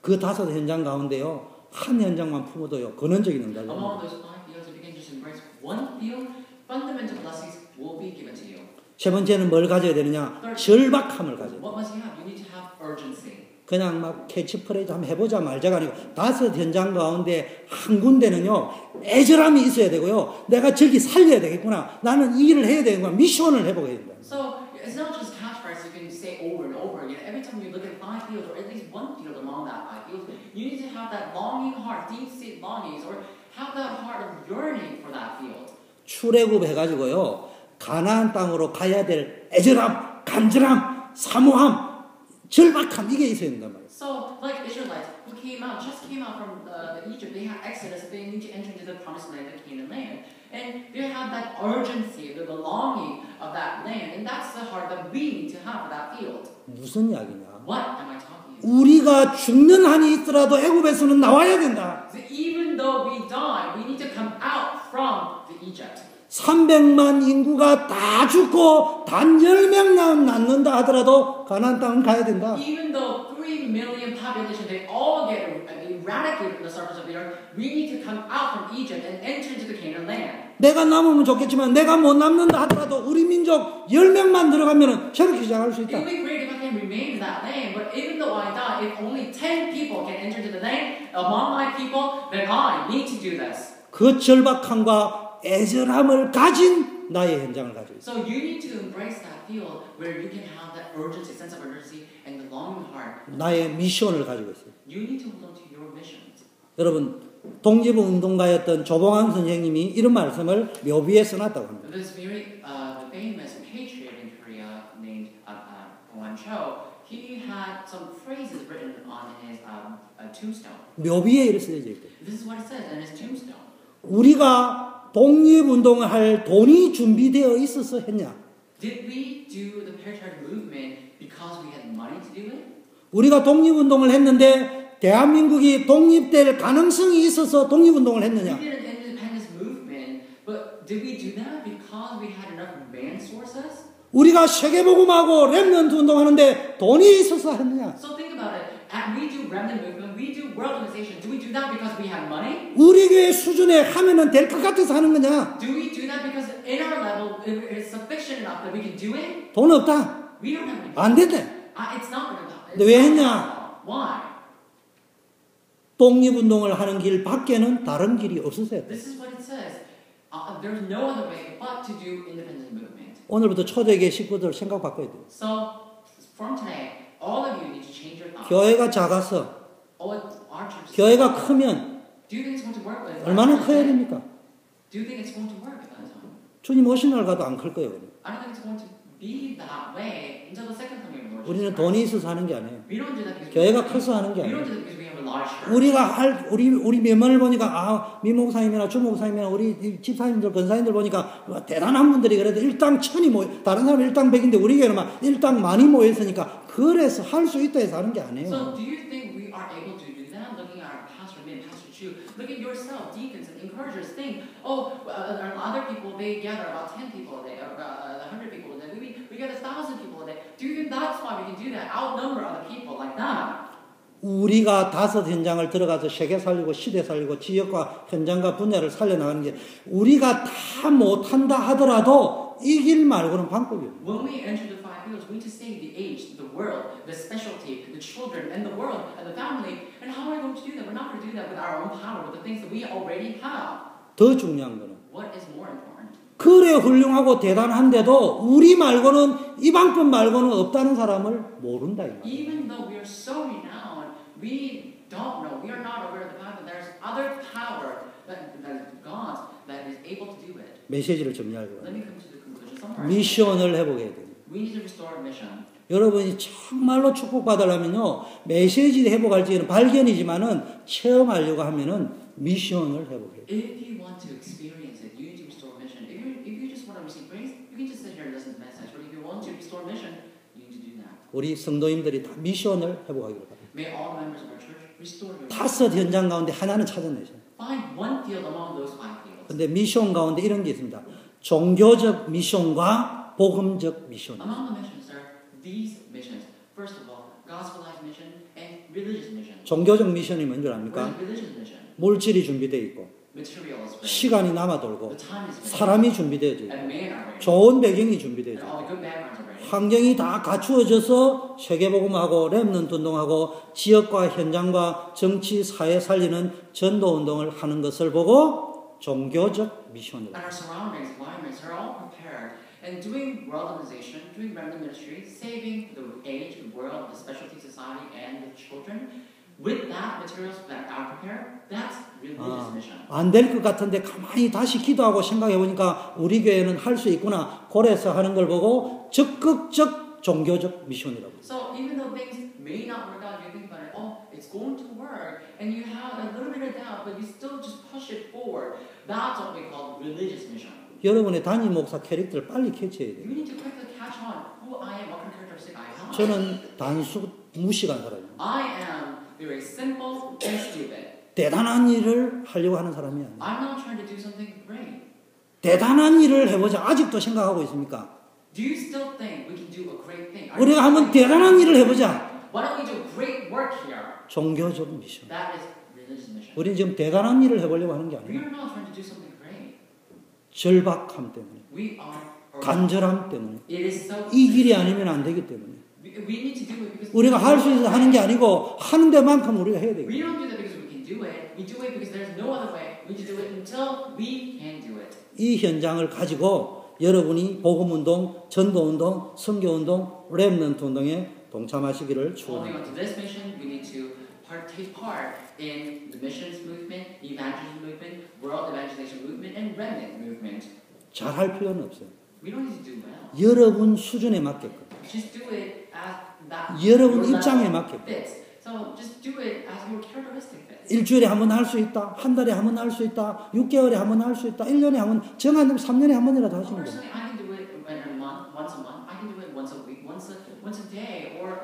그 5 현장 가운데요, 한 현장만 품어도요, 근원적인 응답이 Among 옵니다. those 5 fields, if you can just embrace one field, fundamental blessings will be given to you. 세 번째는 뭘 가져야 되느냐? 절박함을 가져야 돼요. What must you have? You need to have urgency. 그냥 막 캐치프레이즈 한번 해보자 말자가 아니고 5 현장 가운데 한 군데는요, 애절함이 있어야 되고요, 내가 저기 살려야 되겠구나, 나는 이 일을 해야 되겠구나, 미션을 해보게 된다. So it's not just catchphrases you can say over and over again. Every time you look at 5 fields, or at least one field among that 5 fields, you need to have that longing heart, deep-seated longings, or have that heart of yearning for that field. 출애굽 해가지고요, 가나안 땅으로 가야 될 애절함, 간절함, 사모함, 절박함, 이게 있어야 된단 말이에요. So, like Israelites who just came out from Egypt, they had Exodus, they need to enter into the promised land, the Canaan land. And they had that urgency, the longing of that land. And that's the heart that we need to have for that field. 무슨 이야기냐? What am I talking about? 우리가 죽는 한이 있더라도 애굽에서는 나와야 된다. So even though we die, we need to come out from the Egypt. 300만 인구가 다 죽고 단 10명 남는다 하더라도 가나안 땅은 가야 된다. Even though 3 million population, they all get eradicated from the surface of the earth, we need to come out from Egypt and enter into the Canaan land. 내가 남으면 좋겠지만 내가 못 남는다 하더라도 우리 민족 10명만 들어가면 새롭게 시작할 수 It 있다. would be great if I can remain in that land, but even though I die, if only 10 people can enter into the land among my people, then I need to do this. 그 절박함과 애절함을 가진 나의 현장을 가지고 있어요. So you need to embrace that field where you can have that urgency, sense of urgency, and the longing heart. 나의 미션을 가지고 있어요. You need to hold on to your missions. 여러분, 독립운동가였던 조봉암 선생님이 이런 말씀을 묘비에 써놨다고 합니다. This very famous patriot in Korea named Hwan Cho, he had some phrases written on his tombstone. 묘비에 이렇게 쓰여져 있대요. This is what it says in his tombstone. 우리가 독립운동을 할 돈이 준비되어 있어서 했냐? Did we do the patriotic movement because we had money to do it? 우리가 독립운동을 했는데 대한민국이 독립될 가능성이 있어서 독립운동을 했느냐? We did an independence movement, but did we do that because we had enough man sources? 우리가 세계복음하고 렘넌트 운동하는데 돈이 있어서 했느냐? So think about it. we do remnant movement, we do world organization. Do we do that because we have money? 우리 교회 수준에 하면은 될 것 같아서 하는 거냐? Do we do that because in our level it's sufficient enough that we can do it? 돈 없다. We don't have money. 안 된대. It's not going to happen. 근데 왜 했냐? Why? 독립운동을 하는 길 밖에는 다른 길이 없으세요. This is what it says. There's no other way but to do independent movement. 오늘부터 초대교회 식구들 생각 바꿔야 돼요. So from today, all of you need to change your thoughts. 교회가 작아서 Our church. 교회가 크면 Do you think it's going to work? 얼마나 커야 됩니까? Do you think it's going to work at that time? 주님 오신 날 가도 안 클 거예요. I don't think it's going to be that way until the second coming of the Lord. 우리는 돈이 있어서 하는 게 아니에요. We don't do that because 교회가 커서 하는 게 we don't 아니에요. do that because we have a large church. 우리가 우리 면면을 보니까 미목사님이나 주목사님이나 우리 집사님들 권사님들 보니까 대단한 분들이 그래도 일당 천이 다른 사람은 일당 백인데 우리 교회는 막 일당 만이 모여 있으니까 그래서 할 수 있다 해서 하는 게 아니에요. So do you think we are able to do that? Looking at our pastor Min, Pastor Chu, look at yourself, deacons and encouragers. Think, other people they gather about 10 people a day, or 100 people a day. We get 1,000 people a day. Do you think that's why we can do that? Outnumber other people like that? 우리가 5 현장을 들어가서 세계 살리고 시대 살리고 지역과 현장과 분야를 살려나가는 게 우리가 다 못한다 하더라도 이 길 말고는 방법이 없어요. When we enter the 5 fields, we need to save the age, the world, the specialty, the children, and the world, and the family. And how are we going to do that? We're not going to do that with our own power, with the things that we already have. 더 중요한 거는 What is more important? 그래 훌륭하고 대단한데도 우리 말고는 이 방법 말고는 없다는 사람을 모른다 이 말이에요. Even though we are so renowned, we don't know. We are not aware of the fact that there's other power that is God's that is able to do it. 메시지를 정리하려고 Let me come to the conclusion. Summarize. 미션을 회복해야 돼요. We need to restore mission. 여러분이 정말로 축복받으려면요 메시지 회복할 때는 발견이지만은 체험하려고 하면은 미션을 회복해요. If you want to experience it, you need to restore mission. If you just want to receive grace, you can just sit here and listen to the message. But if you want to restore mission, you need to do that. 우리 성도님들이 다 미션을 회복하기를 바랍니다. May all members of our church restore your 5 현장 가운데 하나는 찾아내셔요. Find one field among those 5 fields. 근데 미션 가운데 이런 게 있습니다. 종교적 미션과 복음적 미션. Among the missions are these missions. First of all, gospelized mission and religious mission. 종교적 미션이 뭔 줄 What 압니까? is religious mission? 물질이 준비되어 있고 Material is ready. 시간이 남아 돌고 The time is ready. 사람이 준비되어 있고 And men are ready. 좋은 배경이 준비되어 And 있고 all the good backgrounds are ready. 환경이 다 갖추어져서 세계복음하고 렘넌트 운동하고 지역과 현장과 정치, 사회 살리는 전도운동을 하는 것을 보고 종교적 미션이다. And our surroundings, environments are all prepared. And doing world organization, doing remnant ministry, saving the age, the world, the specialty society, and the children, with that materials that are prepared, that's religious mission. 안 될 것 같은데 가만히 다시 기도하고 생각해 보니까 우리 교회는 할 수 있구나. 고래서 하는 걸 보고 적극적 종교적 미션이라고. So even though things may not work out, you think about it, it's going to work, and you have a little bit of doubt, but you still just push it forward. That's what we call religious mission. 여러분의 담임 목사 캐릭터를 빨리 캐치해야 돼요. You need to quickly catch on who I am, what kind of characteristic I have. 저는 단수 무식한 사람이에요. I am very simple and stupid. 대단한 일을 하려고 하는 사람이 아니에요. I'm not trying to do something great. 대단한 일을 해보자. 아직도 생각하고 있습니까? Do you still think we can do a great thing? 우리가 한번 대단한 일을 해보자. Why don't we do great work here? 종교적 미션. That is religious mission. 우리는 지금 대단한 일을 해보려고 하는 게 We 아니에요. are not trying to do something great. 절박함 때문에, We are. 간절함 때문에, It is so. 이 길이 아니면 안 되기 때문에 We need to do it because 우리가 할 수 있어서 하는 게 아니고 하는 데만큼 우리가 해야 we 되겠죠. don't do that because we can do it. We do it because there's no other way. We need to do it until we can do it. 이 현장을 가지고 여러분이 복음운동, 전도운동, 선교운동, 렘넌트 운동에 동참하시기를 Holding on 축원합니다. to this mission, we need to take part in the missions movement, evangelism movement, world evangelization movement, and remnant movement. 잘할 필요는 없어요. We don't need to do well. 여러분 수준에 맞게끔, Just do it as that 여러분 your 입장에 level 맞게끔. fits. So just do it as your characteristic fits. 일주일에 한 번 할 수 있다, 한 달에 한 번 할 수 있다, 6개월에 한 번 할 수 있다, 1년에 한 번, 정한 3년에 한 번이라도 하시는 거예요. Personally, I can do it in a month, once a month. I can do it once a week, once a day, or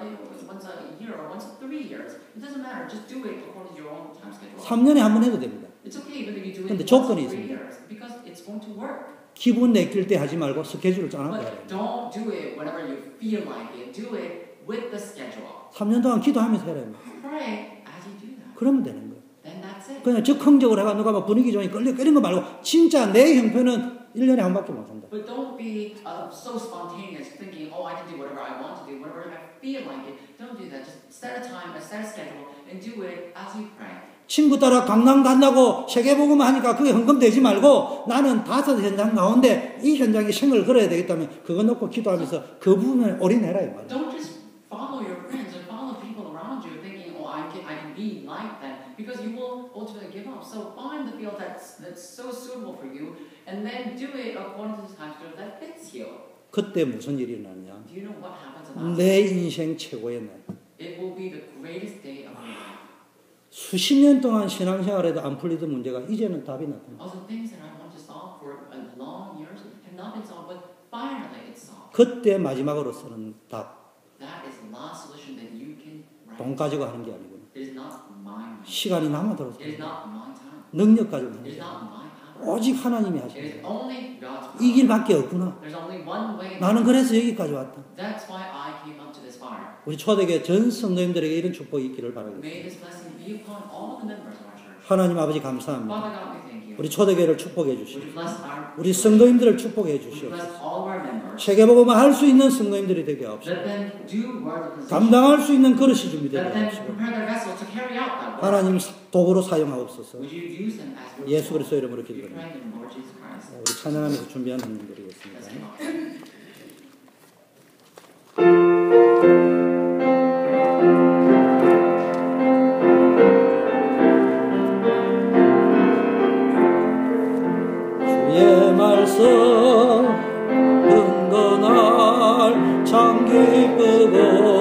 once a year, or once 3 years. It doesn't matter. Just do it according to your own time schedule. 3년에 한 번 해도 됩니다. It's okay even if you do 근데 it once 조건이 in 3 있습니다. years because it's going to work. 기분 내킬 때 하지 말고 스케줄을 짜놓고 해야 But 돼요. don't do it whenever you feel like it. Do it with the schedule. 3년 동안 기도하면서 해라. pray as you do that. 그러면 되는 거예요. Then that's it. 그냥 즉흥적으로 해가 누가 막 분위기 좋으니 끌리는 거 말고 진짜 내 형편은 1년에 한 밖에 못 한다. But don't be so spontaneous, thinking, oh, I can do whatever I want to do, whatever I feel like it. Don't do that. Just set a time, set a schedule, and do it as you pray. 친구 따라 강남 간다고 세계복음을 하니까 그게 헌금되지 말고 나는 5 현장 가운데 이 현장에 생을 걸어야 되겠다면 그거 놓고 기도하면서 그 부분을 올인해라 이 말이야. Don't just follow your friends or follow people around you thinking, oh, I can be like them, because you will ultimately give up. So find the field that's so suitable for you, and then do it according to the time schedule that fits you. 그때 무슨 일이 일어나냐? Do you know what happens about 내 인생 최고의 날. it? Will be the greatest day of your life. 수십 년 동안 신앙생활에도 안 풀리던 문제가 이제는 답이 나타나. Also, things that I want to solve for long years have not been solved, but finally it's solved. 그때 마지막으로 쓰는 답. That is the last solution that you can write. 돈 가지고 하는 게 아니고 It is not my money. 시간이 남아들어서 It is not my time. 능력 가지고 하는 It is 게 not my power. 오직 하나님이 It 하시는 is only God's 이 power. 길밖에 없구나. There's only one way. 나는 그래서 여기까지 왔다. That's why I came up to this fire. 우리 초대교회 전 성도님들에게 이런 축복이 있기를 바라겠습니다. May this blessing be upon all the members of our church. 하나님 아버지 감사합니다. Father God, we thank you. 우리 초대교회를 축복해 Would 주시오. you bless our 우리 성도님들을 축복해 Would you 주시오. bless all of our members. 세계복음을 할 수 있는 성도님들이 되게 하옵소서. Let them do word of 감당할 수 있는 그릇이 준비되게 Let them 하옵소서. prepare their vessels to carry out that word. 하나님 도구로 사용하옵소서. Would you use them as your 예수 tool? 그리스도 이름으로 We 기도합니다. pray in the Lord Jesus Christ. 우리 찬양하면서 준비한 Let's 헌금드리겠습니다. give up. 주의 말씀 은근할 참 기쁘고